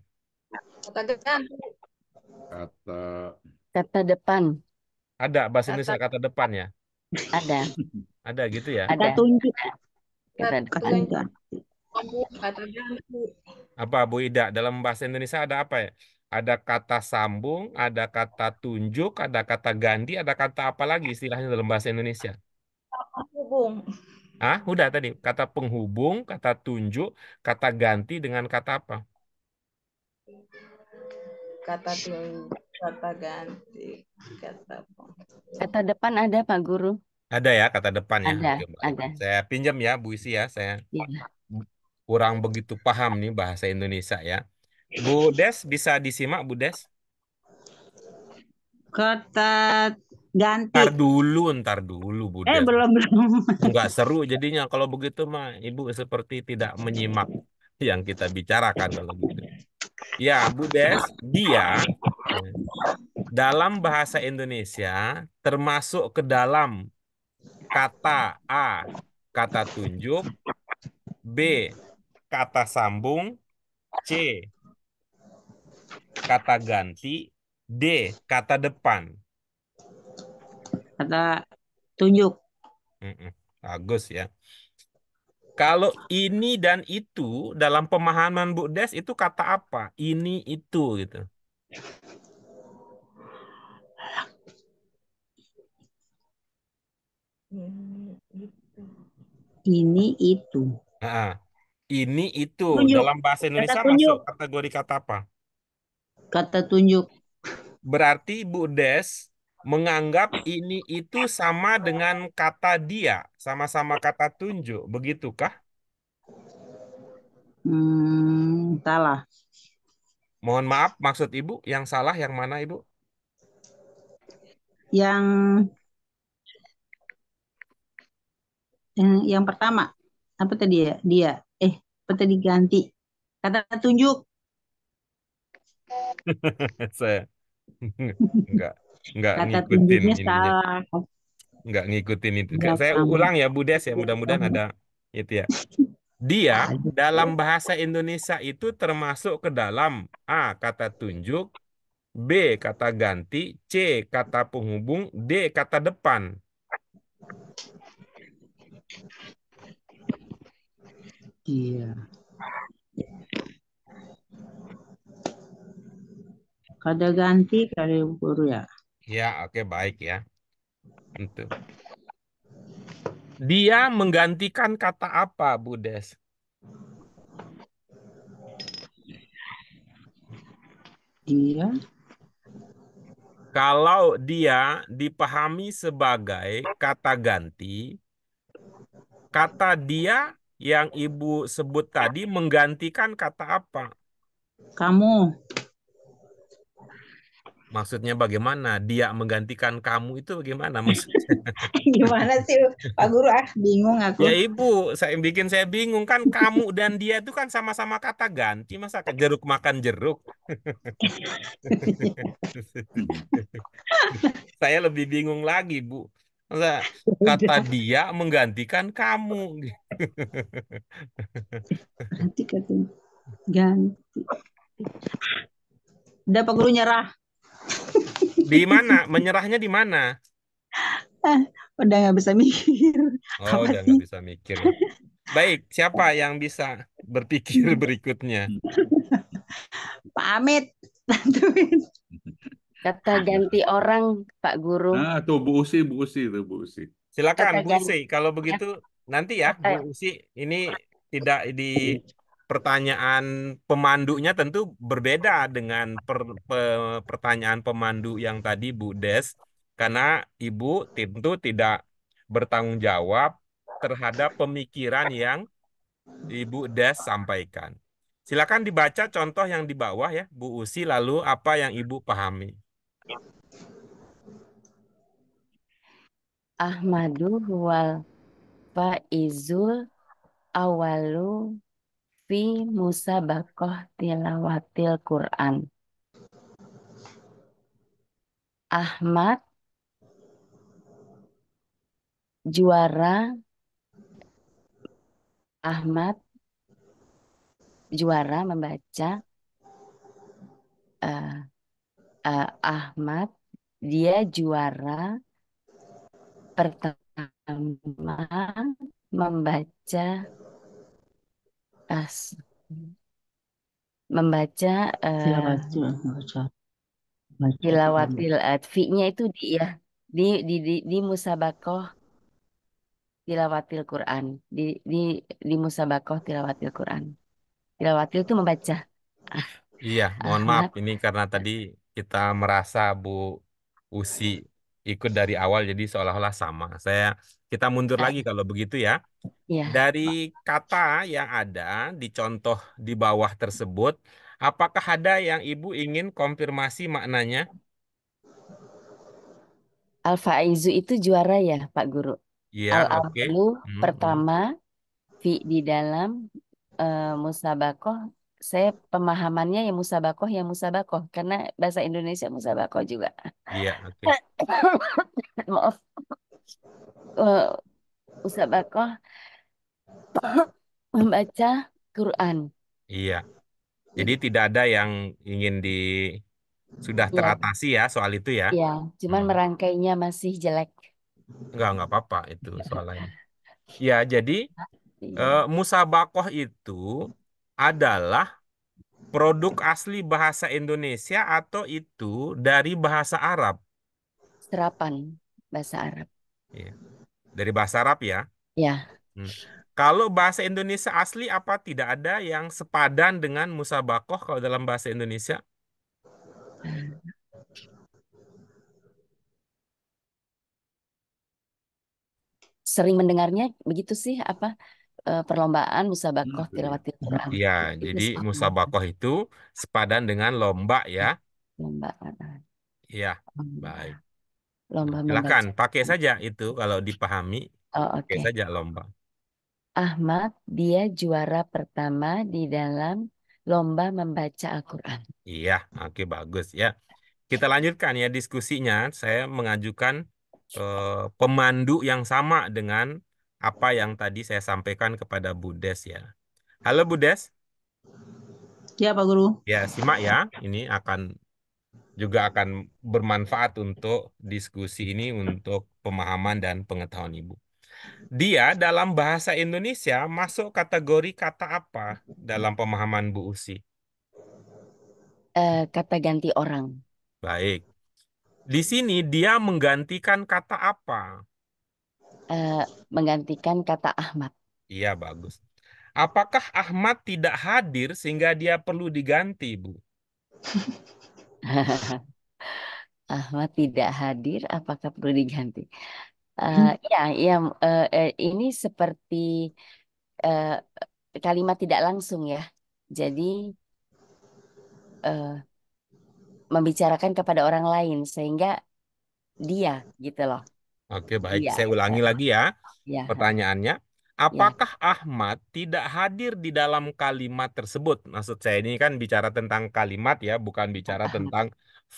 Kata ganti. Kata Kata depan. Ada bahasa Kata Indonesia kata depan ya? Ada. Ada gitu ya? Kata Ada. tunjuk. Kata kata depan. Ganti. sambung, kata ganti. Apa Bu Ida? Dalam bahasa Indonesia ada apa ya? Ada kata sambung, ada kata tunjuk, ada kata ganti, ada kata apa lagi istilahnya dalam bahasa Indonesia? Hubung. Ah, udah tadi. Kata penghubung, kata tunjuk, kata ganti dengan kata apa? Kata tunjuk, kata ganti, kata Kata depan ada Pak Guru. Ada ya kata depan ya. Ada. Oke, baik. Ada. Saya pinjam ya Bu Isi ya. Saya Ya. kurang begitu paham nih bahasa Indonesia ya. Bu Des bisa disimak Bu Des? Kata ganti. Ntar dulu Bu Des. Belum. Nggak seru jadinya kalau begitu mah Ibu seperti tidak menyimak yang kita bicarakan kalau gitu. Ya, Bu Des, dia dalam bahasa Indonesia termasuk ke dalam kata A, kata tunjuk, B, kata sambung, C, kata ganti, D, kata depan. Kata tunjuk. Bagus ya. Kalau ini dan itu dalam pemahaman Bu Des itu kata apa? Ini itu gitu. Ini itu. Nah, ini itu Tunjuk. dalam bahasa Kata Indonesia masuk tunjuk. kategori kata apa? Kata tunjuk. Berarti Bu Des menganggap ini itu sama dengan kata dia, sama-sama kata tunjuk, begitukah? Salah. Mohon maaf, maksud Ibu yang salah yang mana Ibu? Yang pertama. Apa tadi ya? Dia. Apa tadi ganti? Kata tunjuk. Saya nggak nggak Kata ngikutin tunjuknya ininya, salah. nggak ngikutin itu. Nggak Saya paham. ulang ya Bu Des ya, mudah-mudahan ada itu ya. Dia dalam bahasa Indonesia itu termasuk ke dalam A, kata tunjuk, B, kata ganti, C, kata penghubung, D, kata depan. Iya. Kata ganti kali guru ya. Ya, oke baik ya. Untuk dia menggantikan kata apa, Bu Des? Dia. Kalau dia dipahami sebagai kata ganti, kata dia yang Ibu sebut tadi menggantikan kata apa? Kamu. Maksudnya bagaimana? Dia menggantikan kamu itu bagaimana maksudnya? Gimana sih Pak Guru? Bingung aku. Ya Ibu, saya bingung kan kamu dan dia itu kan sama-sama kata ganti, masa jeruk makan jeruk? Saya lebih bingung lagi, Bu. Masa kata dia menggantikan kamu. Ganti kata ganti. Udah Pak Guru nyerah. Di mana? Menyerahnya di mana? Udah nggak bisa mikir. Oh, Apa udah sih? nggak bisa mikir ya. Baik, siapa yang bisa berpikir berikutnya? Pak Amit. Bantuin. Kata ganti orang, Pak Guru. Nah, tuh Bu Usi tuh Bu Usi. Silakan Kata Bu ganti Usi. Kalau ya, begitu nanti ya kata Bu Usi ini tidak di pertanyaan pemandunya tentu berbeda dengan pertanyaan pemandu yang tadi Bu Des karena Ibu tentu tidak bertanggung jawab terhadap pemikiran yang Ibu Des sampaikan. Silakan dibaca contoh yang di bawah ya Bu Usi lalu apa yang Ibu pahami. Ahmadu huwal faizul awalu fi musabakoh tilawatil Quran. Ahmad juara, Ahmad juara membaca, eh, Ahmad dia juara pertama membaca as membaca Baca. Baca Quran. tilawatil fi-nya itu ya di musabakoh tilawatil Quran di di musabakoh tilawatil Quran. Tilawatil itu membaca. Ah, Iya, mohon maaf Ahmad ini karena tadi kita merasa Bu Usi ikut dari awal jadi seolah-olah sama. Kita mundur lagi kalau begitu ya. ya Dari kata yang ada di contoh di bawah tersebut, apakah ada yang Ibu ingin konfirmasi maknanya? Al-Faizu itu juara ya Pak Guru. Iya, oke. Al-Awalu Hmm, hmm. pertama fi di dalam musabakoh. Saya pemahamannya ya musabakoh karena bahasa Indonesia musabakoh juga. Iya, oke. Maaf, eh, musabakoh membaca Quran. Iya. Jadi tidak ada yang ingin sudah Ya, teratasi ya soal itu ya. ya, cuman Hmm. merangkainya masih jelek. Enggak apa-apa itu soal lain. Ya, jadi Iya. musabakoh itu adalah produk asli bahasa Indonesia atau itu dari bahasa Arab? Serapan bahasa Arab. Iya. Dari bahasa Arab ya. Ya, Hmm. Kalau bahasa Indonesia asli apa tidak ada yang sepadan dengan musabakoh kalau dalam bahasa Indonesia? sering mendengarnya begitu sih apa perlombaan Nah, musabakoh itu dia. tilawatil Quran. Iya, Itu jadi sama musabakoh itu sepadan dengan lomba ya. lomba Iya, baik. Nah, lomba silakan membaca. pakai saja itu kalau dipahami, Oh, pakai oke. saja lomba. Ahmad dia juara pertama di dalam lomba membaca Al-Quran. Iya, oke bagus ya. Kita lanjutkan ya diskusinya. Saya mengajukan pemandu yang sama dengan apa yang tadi saya sampaikan kepada Bu Des ya. Halo Bu Des, Ya Pak Guru. ya simak ya. Ini juga akan bermanfaat untuk diskusi ini untuk pemahaman dan pengetahuan Ibu. Dia dalam bahasa Indonesia masuk kategori kata apa dalam pemahaman Bu Usi? Kata ganti orang. Baik. Di sini dia menggantikan kata apa? Eh, Menggantikan kata Ahmad. Iya, bagus. Apakah Ahmad tidak hadir sehingga dia perlu diganti, Bu? Ahmad tidak hadir, apakah perlu diganti? Ya, ya, ini seperti eh, kalimat tidak langsung ya. Jadi eh, membicarakan kepada orang lain sehingga dia gitu loh. Oke, baik. Dia. Saya ulangi lagi ya Ya, pertanyaannya. ya. Apakah Ahmad tidak hadir di dalam kalimat tersebut? Maksud saya ini kan bicara tentang kalimat ya, bukan bicara Ahmad. tentang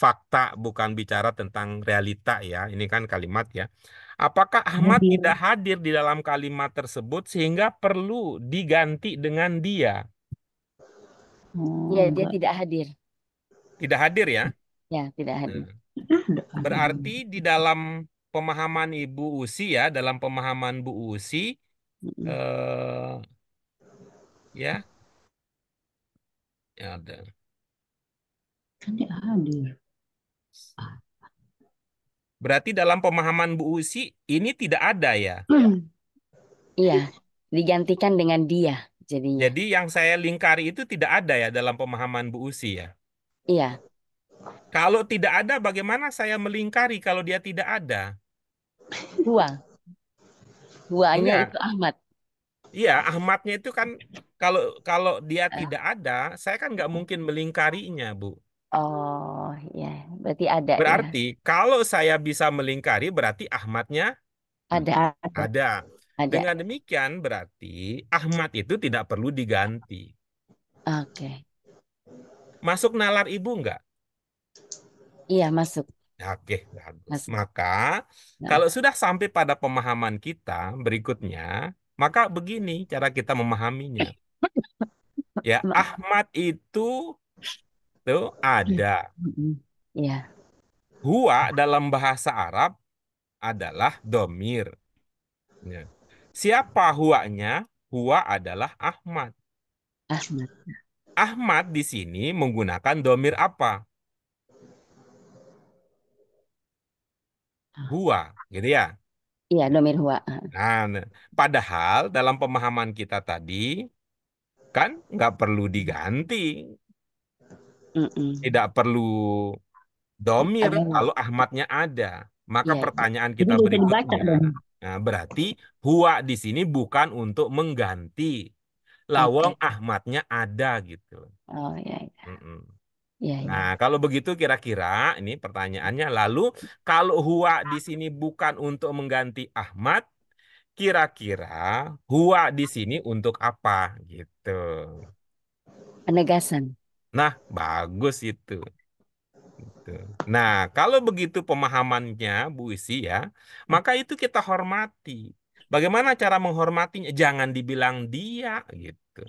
fakta, bukan bicara tentang realita ya. Ini kan kalimat ya. Apakah Ahmad Hadir. tidak hadir di dalam kalimat tersebut sehingga perlu diganti dengan dia? Ya, dia Enggak. tidak hadir. Tidak hadir ya? Ya, tidak hadir. Nah, berarti di dalam pemahaman Ibu Usi ya, dalam pemahaman Bu Usi, eh, ya, ya ada. Kan dia hadir. Berarti dalam pemahaman Bu Usi ini tidak ada ya. Iya, digantikan dengan dia jadinya. Jadi yang saya lingkari itu tidak ada ya dalam pemahaman Bu Usi ya. Iya, Kalau tidak ada, bagaimana saya melingkari kalau dia tidak ada? huwa. Huwanya Enggak. itu Ahmad. Iya, Ahmadnya itu kan kalau kalau dia Eh, tidak ada, saya kan nggak mungkin melingkarinya, Bu. Oh, ya, berarti ada ya. Berarti kalau saya bisa melingkari, berarti Ahmadnya Ada, ada. ada. Dengan demikian berarti Ahmad itu tidak perlu diganti. Oke. Masuk nalar Ibu nggak? Iya, masuk. Oke, bagus. Masuk. Maka Nah, kalau sudah sampai pada pemahaman kita berikutnya, maka begini cara kita memahaminya. Ya, maaf. Ahmad itu tuh ada. Mm-mm. Iya, Huwa dalam bahasa Arab adalah domir. Ya. Siapa huwanya? Huwa adalah Ahmad. Ahmad. Ahmad di sini menggunakan domir apa? Huwa, gitu ya. Iya, domir huwa. Nah, padahal dalam pemahaman kita tadi kan nggak perlu diganti, Mm-mm. tidak perlu domir Ada huwa. kalau Ahmadnya ada. Maka Iya, pertanyaan Jadi kita bisa dibaca berikutnya, dong. nah, berarti huwa di sini bukan untuk mengganti. Lawang oke. Ahmadnya ada gitu. Oh, iya, iya. Mm-mm. Iya, iya. Nah, kalau begitu kira-kira ini pertanyaannya, lalu kalau huwa di sini bukan untuk mengganti Ahmad, kira-kira huwa di sini untuk apa gitu. Penegasan. Nah, bagus itu. Gitu. Nah, kalau begitu pemahamannya Bu Isi ya, maka itu kita hormati. Bagaimana cara menghormatinya? Jangan dibilang dia gitu.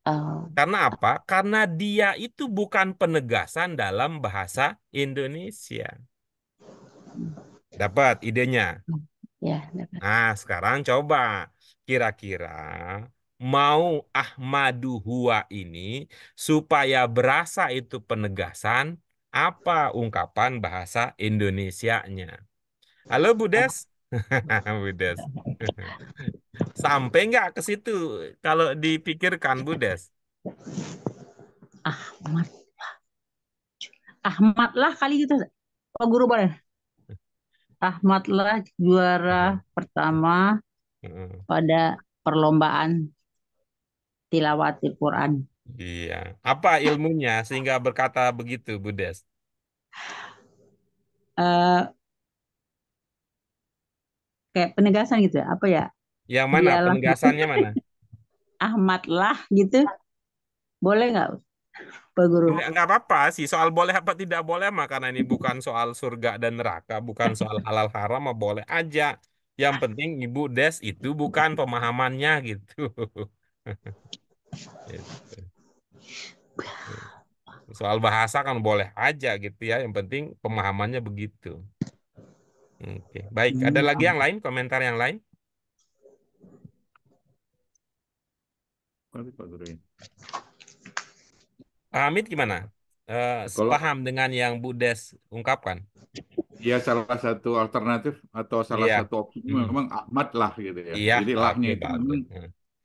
Oh, Karena apa? Karena dia itu bukan penegasan dalam bahasa Indonesia. Dapat idenya? ya, dapat. Nah, sekarang coba. Kira-kira mau Ahmadu Huwa ini supaya berasa itu penegasan, apa ungkapan bahasa Indonesianya? Halo Budes? Budes. Sampai nggak ke situ kalau dipikirkan Budes? Ahmad. Ahmad lah kali gitu. Pak Guru boleh. Ahmad lah juara pertama pada perlombaan tilawatil Quran. Iya. Apa ilmunya sehingga berkata begitu, Budes? Eh Kayak penegasan gitu ya. Apa ya? Yang mana? Dialah Penegasannya mana? Ahmad lah gitu. Boleh nggak Pak Guru? Nggak apa-apa sih. Soal boleh apa tidak boleh mah karena ini bukan soal surga dan neraka, bukan soal halal haram, mah boleh aja. Yang penting Ibu Des itu bukan pemahamannya gitu. Gitu. Soal bahasa kan boleh aja gitu ya. Yang penting pemahamannya begitu. Oke, baik. Ada lagi yang lain? Komentar yang lain? Pak Guru ya. Pak Hamid gimana? Kalau Paham dengan yang Bu Des ungkapkan? ya salah satu alternatif atau salah Iya. satu opsi Mm. memang Ahmad lah gitu ya. Iya, Jadi lahnya oke, itu bagus. memang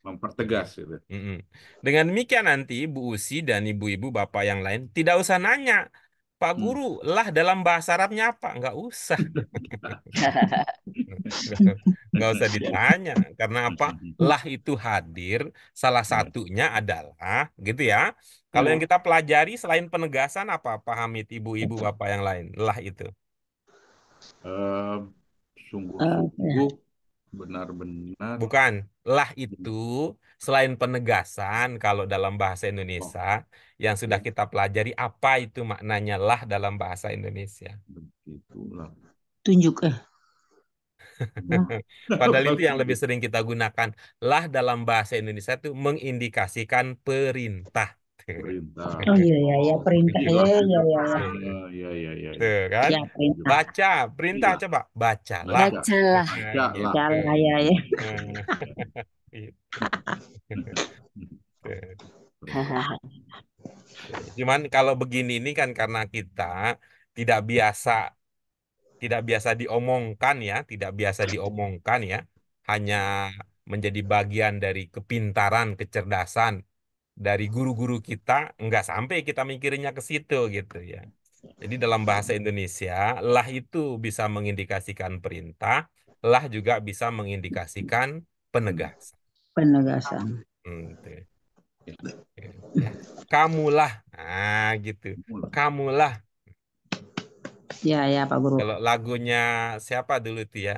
mempertegas gitu. Mm-mm. Dengan demikian nanti Bu Usi dan ibu-ibu bapak yang lain tidak usah nanya, Pak Hmm. Guru, lah dalam bahasa Arabnya apa? Nggak usah. Nggak usah ditanya. Karena apa? Lah itu hadir. Salah satunya adalah, gitu ya. Kalau yang kita pelajari selain penegasan apa, Pak Hamid, ibu-ibu bapak yang lain? Lah itu. Eh, Ya. Sungguh-sungguh benar-benar Bukan. Lah itu selain penegasan kalau dalam bahasa Indonesia yang sudah ya kita pelajari apa itu maknanya lah dalam bahasa Indonesia. begitulah. Tunjuk Padahal itu yang lebih sering kita gunakan. Lah dalam bahasa Indonesia itu mengindikasikan perintah. Perintah. Oh iya ya, ya perintah. Iya, Iya iya perintah. iya ya. Iya, iya, iya, iya. Tuh kan? Ya perintah. Baca, perintah Iya, coba. Bacalah. baca. Bacalah. Nah, Baca lah. gitu. Salah ya ya. Nah, gitu. Perintah. Cuman kalau begini ini kan karena kita tidak biasa tidak biasa diomongkan ya, tidak biasa diomongkan ya, hanya menjadi bagian dari kepintaran, kecerdasan dari guru-guru kita, nggak sampai kita mikirinnya ke situ gitu ya. Jadi dalam bahasa Indonesia, lah itu bisa mengindikasikan perintah, lah juga bisa mengindikasikan penegasan. Penegasan. Tuh. Ya. Ya. Kamulah, nah gitu. Mulai. Kamulah. Ya ya Pak Guru. Kalau lagunya siapa dulu tuh ya?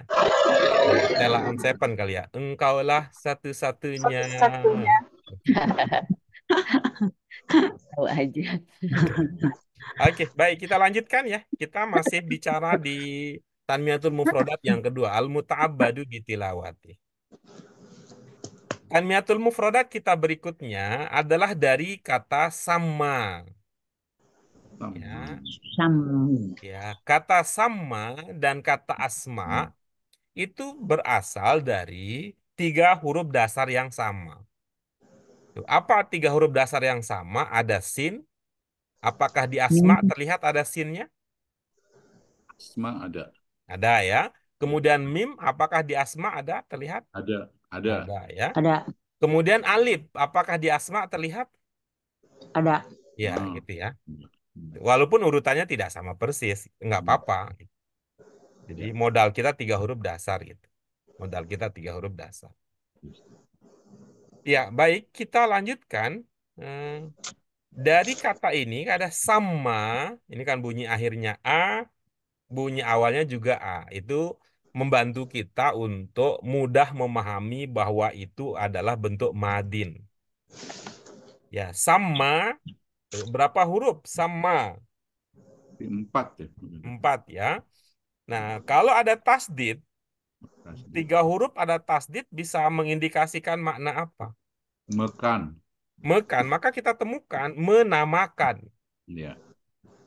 Stella on Seven kali ya. Engkaulah satu-satunya. Tahu aja. Oke, baik kita lanjutkan ya. Kita masih bicara di Tanmiyatul Mufrodat yang kedua, Al-Muta'abbadu bitilawati. Tanmiyatul Mufrodat kita berikutnya adalah dari kata sama. Ya, Sam. ya, kata sama dan kata asma itu berasal dari 3 huruf dasar yang sama. Tuh, apa 3 huruf dasar yang sama? Ada sin. Apakah di asma terlihat ada sinnya? Asma ada. Ada ya. Kemudian mim, apakah di asma ada terlihat? Ada. Ada. Ada ya. Ada Kemudian alif, apakah di asma terlihat? ada. Ya, Ah. gitu ya. Walaupun urutannya tidak sama persis, nggak apa-apa. Jadi modal kita 3 huruf dasar gitu. Modal kita 3 huruf dasar. Ya, baik. Kita lanjutkan. Dari kata ini ada sama. Ini kan bunyi akhirnya A, bunyi awalnya juga A. Itu membantu kita untuk mudah memahami bahwa itu adalah bentuk madin. Ya, sama. Berapa huruf? Sama. 4 ya. 4 ya. Nah, kalau ada tasdid, 3 huruf ada tasdid bisa mengindikasikan makna apa? Mekan. Mekan, maka kita temukan menamakan. Ya.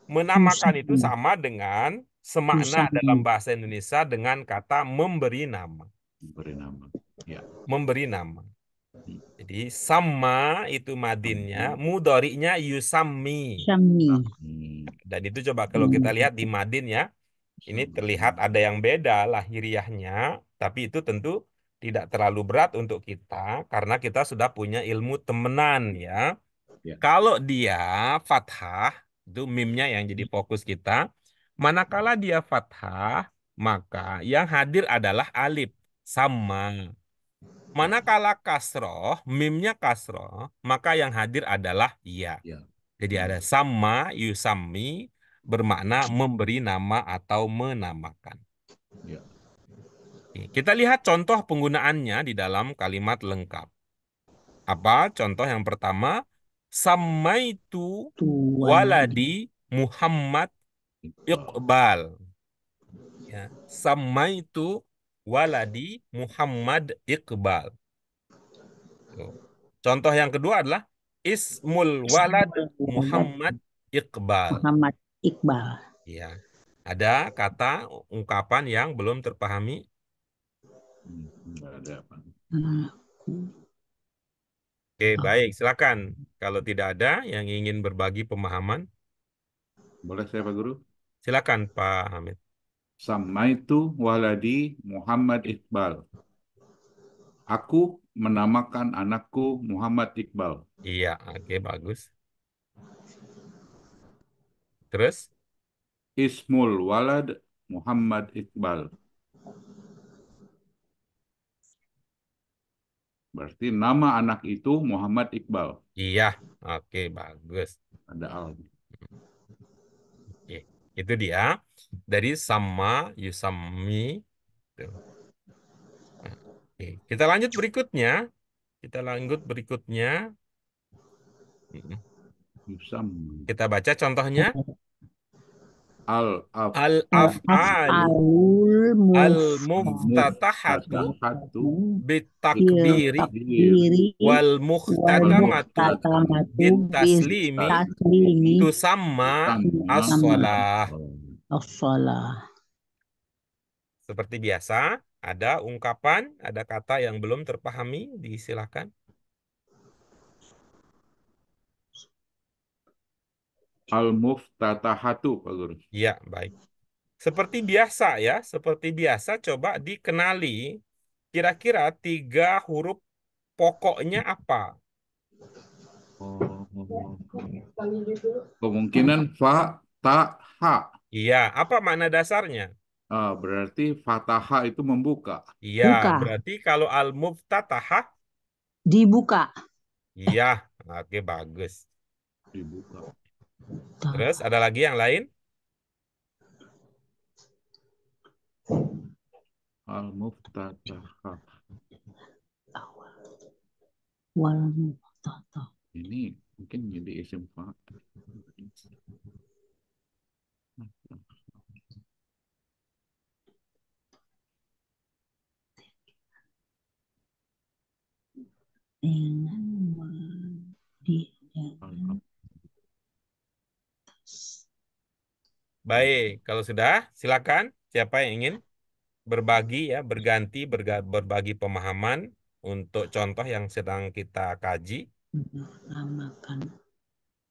Menamakan itu sama dengan semakna Musam. dalam bahasa Indonesia dengan kata memberi nama. Beri nama. Ya. Memberi nama. Jadi sama itu madinnya, mudhari'nya yusammi. Sami. Dan itu coba kalau kita lihat di madin ya, ini terlihat ada yang beda lahiriahnya, tapi itu tentu tidak terlalu berat untuk kita karena kita sudah punya ilmu temenan ya. Ya. Kalau dia fathah, itu mimnya yang jadi fokus kita. Manakala dia fathah, maka yang hadir adalah alif sama. Manakala kasroh, mimnya kasroh, maka yang hadir adalah ya. Ya. Jadi ada sama, yusami, bermakna memberi nama atau menamakan. Ya. Oke, kita lihat contoh penggunaannya di dalam kalimat lengkap. Apa contoh yang pertama? Samaitu waladi Muhammad Iqbal. Ya, Samaitu waladi Muhammad Iqbal. Tuh. Contoh yang kedua adalah Ismul walad Muhammad Iqbal. Muhammad Iqbal. Ya. Ada kata ungkapan yang belum terpahami? Enggak ada apa. Oke, baik. Silakan. Kalau tidak ada yang ingin berbagi pemahaman, Boleh saya Pak Guru? silakan Pak Hamid. Samaitu waladi Muhammad Iqbal. Aku menamakan anakku Muhammad Iqbal. Iya, oke, bagus. Terus? Ismul walad Muhammad Iqbal. Berarti nama anak itu Muhammad Iqbal. Iya, oke, bagus. Ada al. Oke, itu dia. Dari sama, yusami. Tuh. Nah, oke. Kita lanjut berikutnya. Yusam. Kita baca contohnya. Al-af Al-af'alu Al-af'alul al-muftatahatu muftatahu bil bitakbiri takbiri wal wal mukhtatamatu muhtatamatu bitaslimi taslimi tusamma sama as-shalah. as-shalah. Seperti biasa, ada ungkapan, ada kata yang belum terpahami, disilakan. al-muftatahatu, Pak Guru. Ya, baik. Seperti biasa ya, seperti biasa coba dikenali kira-kira 3 huruf pokoknya apa? Oh, kemungkinan fa, ta, ha. Iya, apa makna dasarnya? Berarti fataha itu membuka. Iya, Buka, berarti kalau al-muftatahah, dibuka. iya, oke bagus. Dibuka. Terus ada lagi yang lain? Al-muftatahah. Wal muhtatam. Ini mungkin jadi isim fa'il. Dengan Baik, kalau sudah, silakan. Siapa yang ingin berbagi ya, berganti, berbagi pemahaman untuk contoh yang sedang kita kaji? menamakan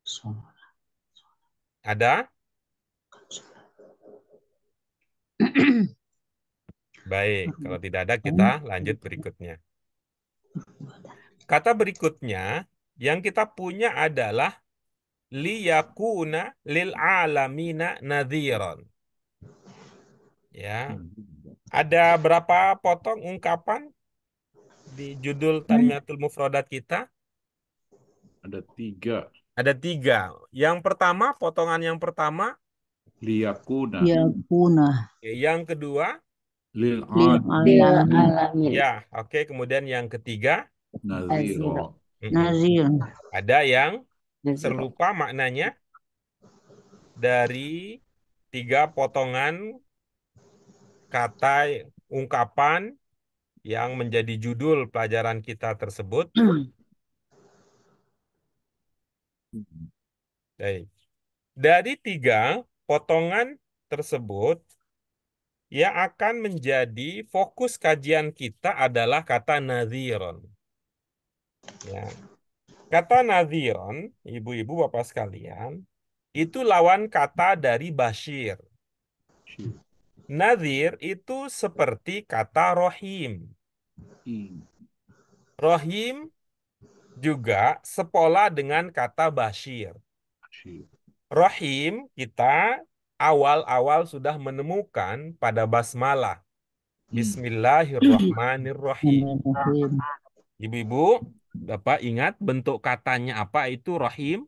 sholat. Ada? Baik, kalau tidak ada kita lanjut berikutnya. Kata berikutnya yang kita punya adalah liyakuna lil alamina nadhiran. Ya. Ada berapa potong ungkapan di judul Tanmiyatul Mufradat kita? Ada 3. Ada 3. Yang pertama, potongan yang pertama. Liyakuna. Yakuna Yang kedua. Lil lil alamin alamin Ya, oke. Kemudian yang ketiga. naziro. nazir. Ada yang naziro terlupa maknanya dari 3 potongan kata ungkapan yang menjadi judul pelajaran kita tersebut. Baik. Dari 3 potongan tersebut, yang akan menjadi fokus kajian kita adalah kata nadhiron. Ya. Kata nadhiron, ibu-ibu bapak sekalian, itu lawan kata dari Bashir. Nadhir itu seperti kata rohim. Rohim juga sepola dengan kata Bashir. Rohim kita awal-awal sudah menemukan pada basmalah. Bismillahirrahmanirrahim. Ibu-ibu, Bapak ingat bentuk katanya apa itu rohim?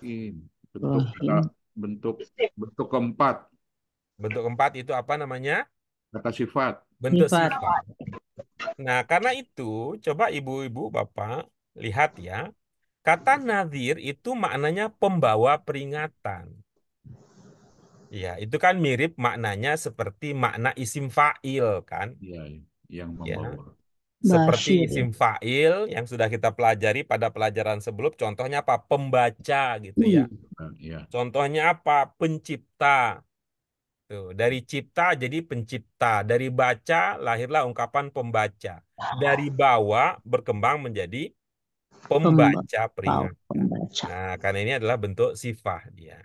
Bentuk kata, bentuk keempat. Bentuk keempat itu apa namanya? Kata sifat. Bentuk Sifat. sifat. Nah, karena itu coba ibu-ibu Bapak lihat ya. Kata nadhir itu maknanya pembawa peringatan. Ya, itu kan mirip maknanya seperti makna isim fa'il kan? Ya, yang Ya. membawa. Seperti Bashir. isim fa'il yang sudah kita pelajari pada pelajaran sebelum, contohnya apa? Pembaca gitu ya. Ya. Contohnya apa? Pencipta. Tuh, dari cipta jadi pencipta. Dari baca lahirlah ungkapan pembaca. Dari bawa berkembang menjadi pembaca peringatan. Pembaca. Nah, karena ini adalah bentuk sifat dia.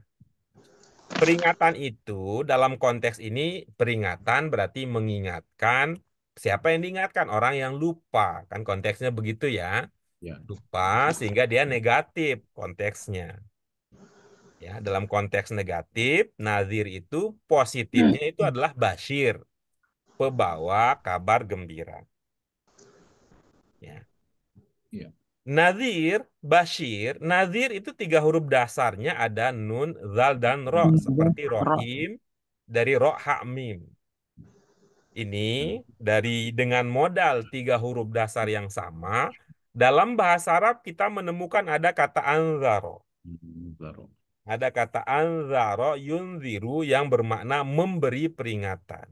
Peringatan itu dalam konteks ini peringatan berarti mengingatkan. Siapa yang diingatkan? Orang yang lupa. Kan konteksnya begitu ya. Ya. Lupa sehingga dia negatif konteksnya. Ya, dalam konteks negatif, nazir itu positifnya itu adalah Bashir, pembawa kabar gembira. Ya. Ya. Nazir, Bashir, nazir itu 3 huruf dasarnya ada nun, zal, dan ro. Seperti rohim dari ro, ha, mim. Ini dengan modal 3 huruf dasar yang sama, dalam bahasa Arab kita menemukan ada kata anzaro. Ada kata anzaro yunziru yang bermakna memberi peringatan.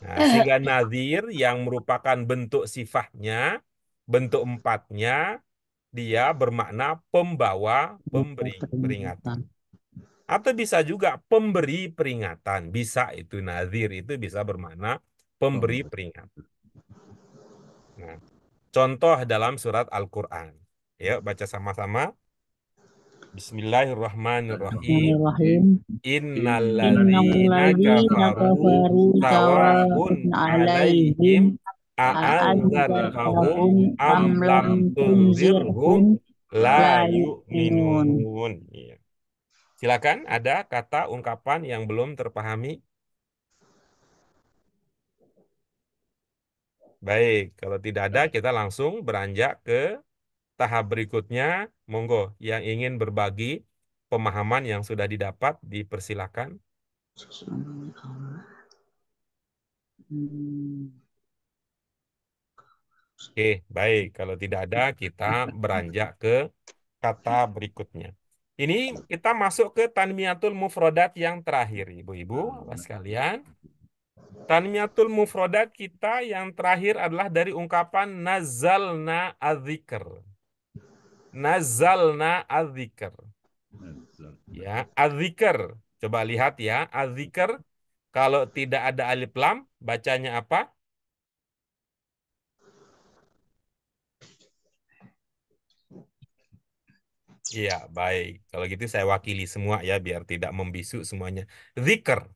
Nah, sehingga nazir yang merupakan bentuk sifatnya, bentuk empatnya, dia bermakna pembawa pemberi peringatan. Atau bisa juga pemberi peringatan. Bisa itu nazir itu bisa bermakna pemberi peringatan. Nah, contoh dalam surat Al-Quran. Yuk baca sama-sama. Bismillahirrahmanirrahim. Bismillahirrahim. Innalladzina Innalladzina kafaru kafaru sawa'un sawa'un alaihim alaihim a'anzartahum a'anzartahum am am lam lam tunzirhum tunzirhum la la yu'minun. yu'minun. Iya. Silakan, ada kata ungkapan yang belum terpahami? Baik, kalau tidak ada kita langsung beranjak ke tahap berikutnya. Monggo, yang ingin berbagi pemahaman yang sudah didapat, dipersilakan. Oke, baik. Kalau tidak ada, kita beranjak ke kata berikutnya. Ini kita masuk ke tanmiyatul mufrodat yang terakhir, Ibu-ibu, Bapak sekalian. Tanmiyatul mufrodat kita yang terakhir adalah dari ungkapan nazalna adzikr. Nazalna adzikr. Ya, adzikr. Coba lihat ya, adzikr kalau tidak ada alif lam, bacanya apa? Iya, baik. Kalau gitu saya wakili semua ya, biar tidak membisu semuanya. Zikr.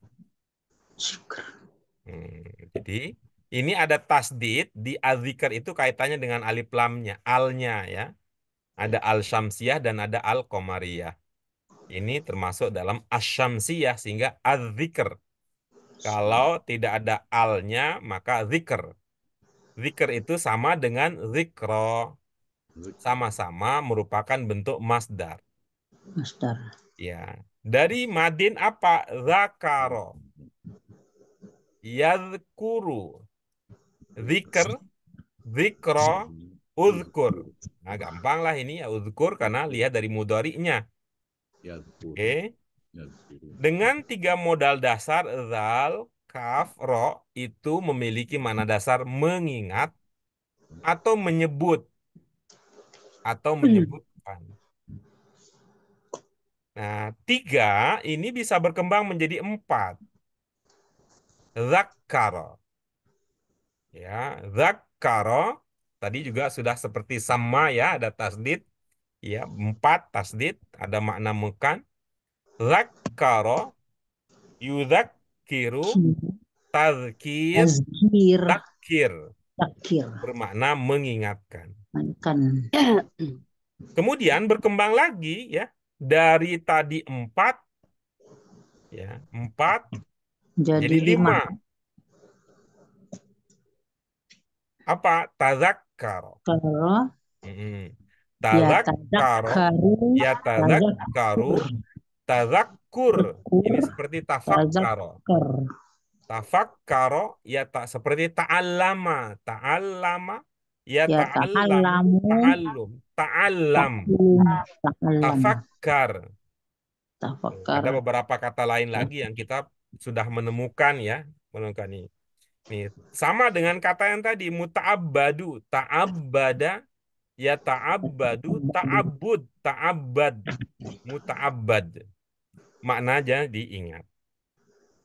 Jadi ini ada tasdid di adzikr itu kaitannya dengan alif lamnya, alnya ya. Ada al syamsiyah dan ada al qamariyah. Ini termasuk dalam asyamsiyah sehingga adzikr. Kalau tidak ada alnya maka zikr. Zikr itu sama dengan zikro. Sama-sama merupakan bentuk masdar. Masdar. Ya. Dari madin apa? Zakaro. Yadhkuru. Zikr, zikro, uzkur. Nah, gampang lah ini ya uzkur karena lihat dari mudhari'nya. Oke. Dengan 3 modal dasar zal, kaf, ro itu memiliki makna dasar mengingat atau menyebut atau menyebutkan. Nah, 3 ini bisa berkembang menjadi 4. Zakkaro. Ya, zakkaro tadi juga sudah seperti sama ya, ada tasdid. Ya, 4 tasdid, ada makna mekan. Zakkaro, yudzakiru, tazkir, Tazkir. takir. Takir. Bermakna mengingatkan. Kan. Kemudian berkembang lagi ya, dari tadi 4, ya, 4 jadi 5. Apa? Tazakkaro. Kalau Tazakkaro, ya tazakkaru, tazakkur. Ini seperti tafakkaro. Tafakkaro, ya tak seperti ta'allama. Ta'allama, ya ta'allamu, ta'allum. Ta'allam. Tafakkar. Ada beberapa kata lain lagi yang kita sudah menemukan ya, menemukan ini. Nih, sama dengan kata yang tadi muta'abbadu, ta'abbada, ya ta'abbadu, ta'abbud, ta'abbad, muta'abbad. Maknanya diingat.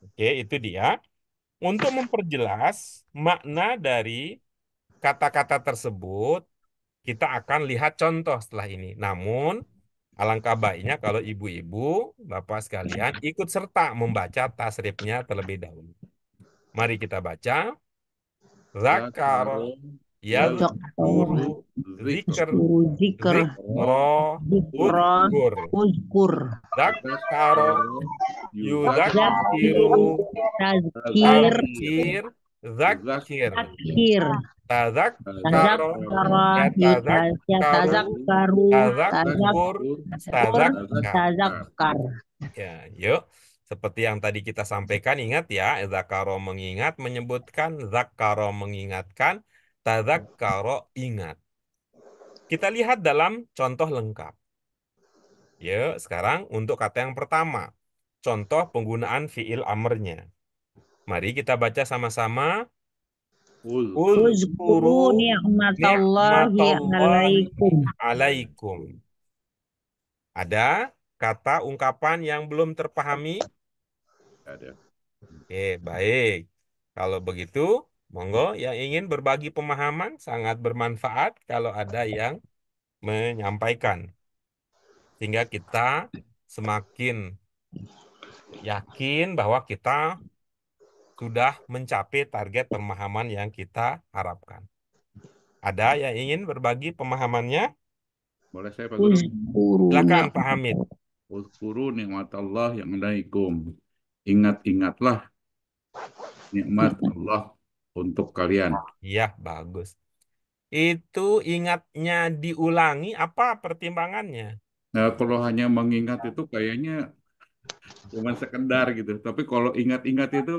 Oke, itu dia. Untuk memperjelas makna dari kata-kata tersebut, kita akan lihat contoh setelah ini. Namun, alangkah baiknya kalau ibu-ibu, bapak sekalian, ikut serta membaca tasrifnya terlebih dahulu. Mari kita baca. Zakaro, yadhkuru, zikr, zikro, uzkur. Zakaro, yudzakiru, tazkir, zakir. Tazakkaro, yatazakkaru, tazakkur, tazakkar. Ya, yuk. Seperti yang tadi kita sampaikan, ingat ya, zakaro mengingat, menyebutkan, zakaro mengingatkan, tazakkaro ingat. Kita lihat dalam contoh lengkap. Yuk, sekarang untuk kata yang pertama. Contoh penggunaan fiil amrnya. Mari kita baca sama-sama. Uzkuru Uzkuru ni'matallahi ni'matallahi alaikum. alaikum. Ada kata ungkapan yang belum terpahami? Ada. Oke, baik. Kalau begitu, monggo yang ingin berbagi pemahaman sangat bermanfaat kalau ada yang menyampaikan. Sehingga kita semakin yakin bahwa kita sudah mencapai target pemahaman yang kita harapkan. Ada yang ingin berbagi pemahamannya? Boleh saya Pak Guru? Uzkuru Silakan Pak Hamid. Uzkuru nikmatallah yang alaikum. Ingat-ingatlah nikmat Allah untuk kalian. Iya, bagus. Itu ingatnya diulangi apa pertimbangannya? Nah, kalau hanya mengingat itu kayaknya cuma sekedar gitu. Tapi kalau ingat-ingat itu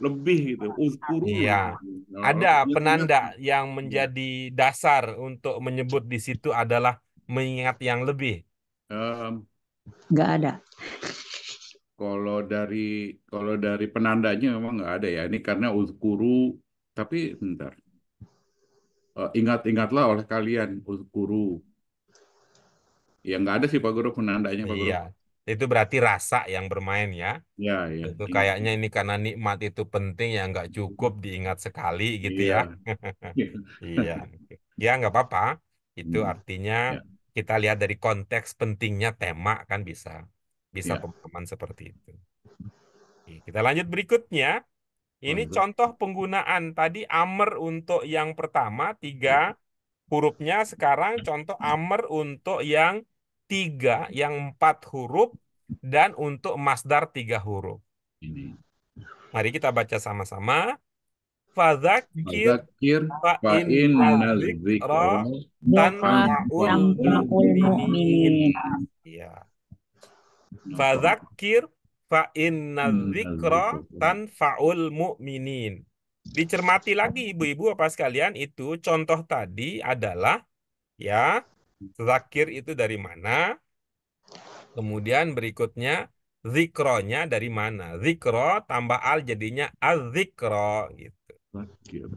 lebih gitu. Uzkuru. Iya. Kalau Ada ingat-ingat, penanda yang ya. menjadi dasar untuk menyebut di situ adalah mengingat yang lebih. Em, nggak ada. kalau dari penandanya memang nggak ada ya. Ini karena uzkuru. Tapi bentar. Ingat-ingatlah oleh kalian uzkuru. Ya nggak ada sih Pak Guru penandanya Pak Guru. Iya. Itu berarti rasa yang bermain ya. Ya, ya. Itu Ingat. kayaknya ini karena nikmat itu penting ya nggak cukup diingat sekali gitu ya. Iya. Iya. Ya nggak apa-apa. Itu Hmm, artinya ya, kita lihat dari konteks pentingnya tema kan bisa bisa ya. pemahaman seperti itu. Oke, kita lanjut berikutnya. Ini Bagus. contoh penggunaan tadi amr untuk yang pertama 3 hurufnya. Sekarang contoh amr untuk yang 4 huruf dan untuk masdar 3 huruf. Ini. Mari kita baca sama-sama. Fadzakir Fadzakir fa fa inna inna dzikra dzikra Dzakra tanfa'ul tanfa'ul mu'minin. mu'minin. Ya. Fadzakir fa inna Inna dzikra dzikra. tanfa'ul mu'minin. Dicermati lagi ibu-ibu apa sekalian, itu contoh tadi adalah ya, zakir itu dari mana? Kemudian berikutnya zikronya dari mana? Zikro tambah al jadinya az-zikro gitu. Dzakir.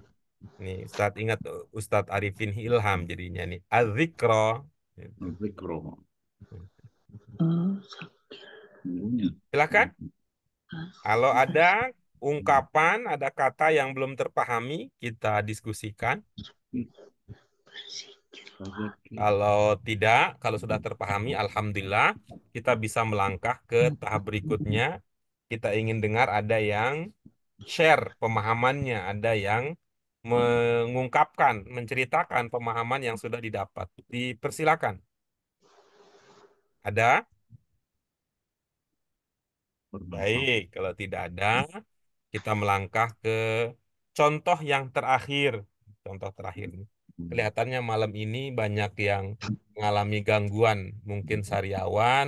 Nih, Ustadz ingat Ustadz Arifin Ilham jadinya nih az-zikro. Gitu. Dzikra. Oh, Silakan. Kalau ada ungkapan, ada kata yang belum terpahami, kita diskusikan. Fadzakir. Kalau tidak, kalau sudah terpahami, alhamdulillah, kita bisa melangkah ke tahap berikutnya. Kita ingin dengar ada yang share pemahamannya, ada yang mengungkapkan, menceritakan pemahaman yang sudah didapat. Dipersilakan. Ada? Bermanfaat. Baik, kalau tidak ada, kita melangkah ke contoh yang terakhir. Contoh terakhir. Kelihatannya malam ini banyak yang mengalami gangguan. Mungkin sariawan,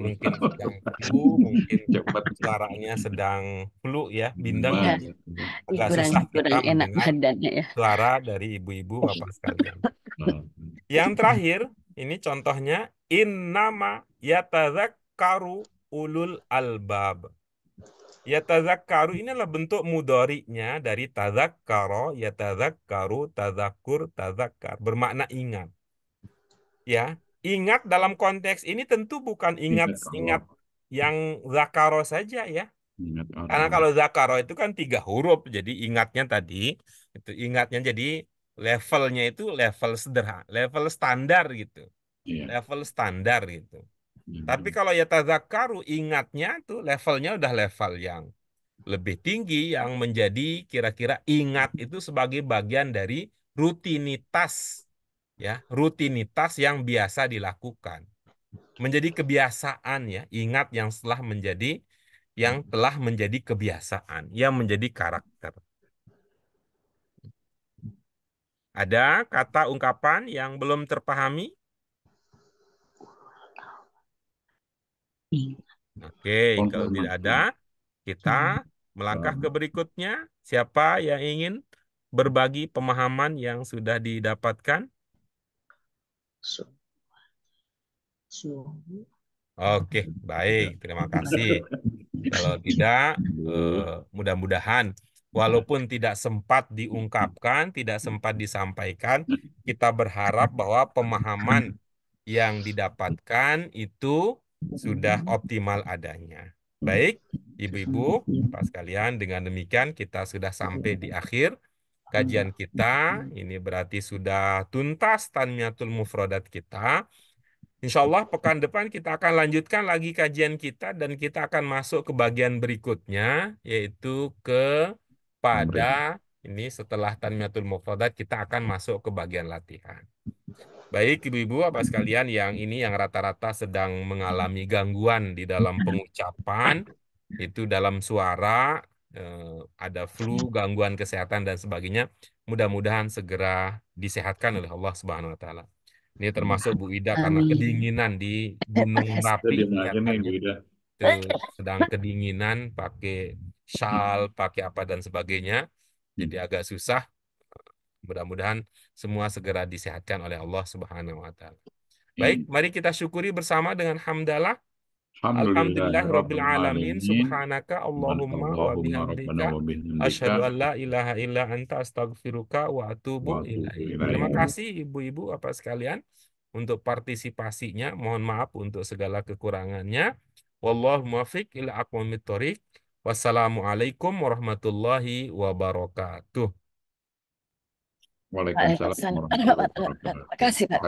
mungkin sedang flu, mungkin Cepat. suaranya sedang flu ya, bindeng. Ya, Jadi agak kurang susah kita kurang enak mendengar badannya ya. suara dari ibu-ibu bapak sekalian. Nah, Yang terakhir, ini contohnya innama yatadzakkaru ulul albab. Yatadzakkaru ini adalah bentuk mudhari'nya dari tadzakkara, yatadzakkaru, tadzakur, tadzakkar, bermakna ingat. Ya, ingat dalam konteks ini tentu bukan ingat ingat Allah. ingat yang zakaro saja ya. Ingat Karena Allah. kalau zakaro itu kan 3 huruf, jadi ingatnya tadi itu ingatnya jadi levelnya itu level sederhana, level standar gitu, Iya. level standar gitu. Tapi Hmm. kalau yatadzakkaru ingatnya tuh levelnya udah level yang lebih tinggi, yang menjadi kira-kira ingat itu sebagai bagian dari rutinitas ya, rutinitas yang biasa dilakukan. Menjadi kebiasaan ya, ingat yang telah menjadi kebiasaan, yang menjadi karakter. Ada kata ungkapan yang belum terpahami? Oke, kalau tidak ada, kita melangkah ke berikutnya. Siapa yang ingin berbagi pemahaman yang sudah didapatkan? Suhu. Oke, baik. Terima kasih. Kalau tidak, mudah-mudahan walaupun tidak sempat diungkapkan, tidak sempat disampaikan, kita berharap bahwa pemahaman yang didapatkan itu sudah optimal adanya. Baik, Ibu-ibu, Bapak sekalian, dengan demikian kita sudah sampai di akhir kajian kita. Ini berarti sudah tuntas Tanmiyatul Mufradat kita. Insya Allah pekan depan kita akan lanjutkan lagi kajian kita dan kita akan masuk ke bagian berikutnya, yaitu pada ini setelah Tanmiyatul Mufradat kita akan masuk ke bagian latihan. Baik Ibu-ibu Bapak sekalian yang rata-rata sedang mengalami gangguan di dalam pengucapan, itu dalam suara, ada flu, gangguan kesehatan dan sebagainya, mudah-mudahan segera disehatkan oleh Allah Subhanahu wa taala. Ini termasuk Bu Ida karena Amin. kedinginan di Gunung Itu Merapi dia nih, Bu kelihatannya. Ida. Itu sedang kedinginan, pakai shawl, pakai apa dan sebagainya. Jadi agak susah. Mudah-mudahan semua segera disehatkan oleh Allah Subhanahu wa taala. Baik, mari kita syukuri bersama dengan hamdalah. Alhamdulillahirabbil alamin. Subhanaka Allahumma wa bihamdika asyhadu an la ilaha illa anta astaghfiruka wa atubu ilaik. Terima kasih ibu-ibu apa sekalian untuk partisipasinya. Mohon maaf untuk segala kekurangannya. Wallahu muwaffiq ila aqwamit thoriq. Wassalamualaikum warahmatullahi wabarakatuh. Waalaikumsalam warahmatullahi wabarakatuh. Terima kasih, Pak.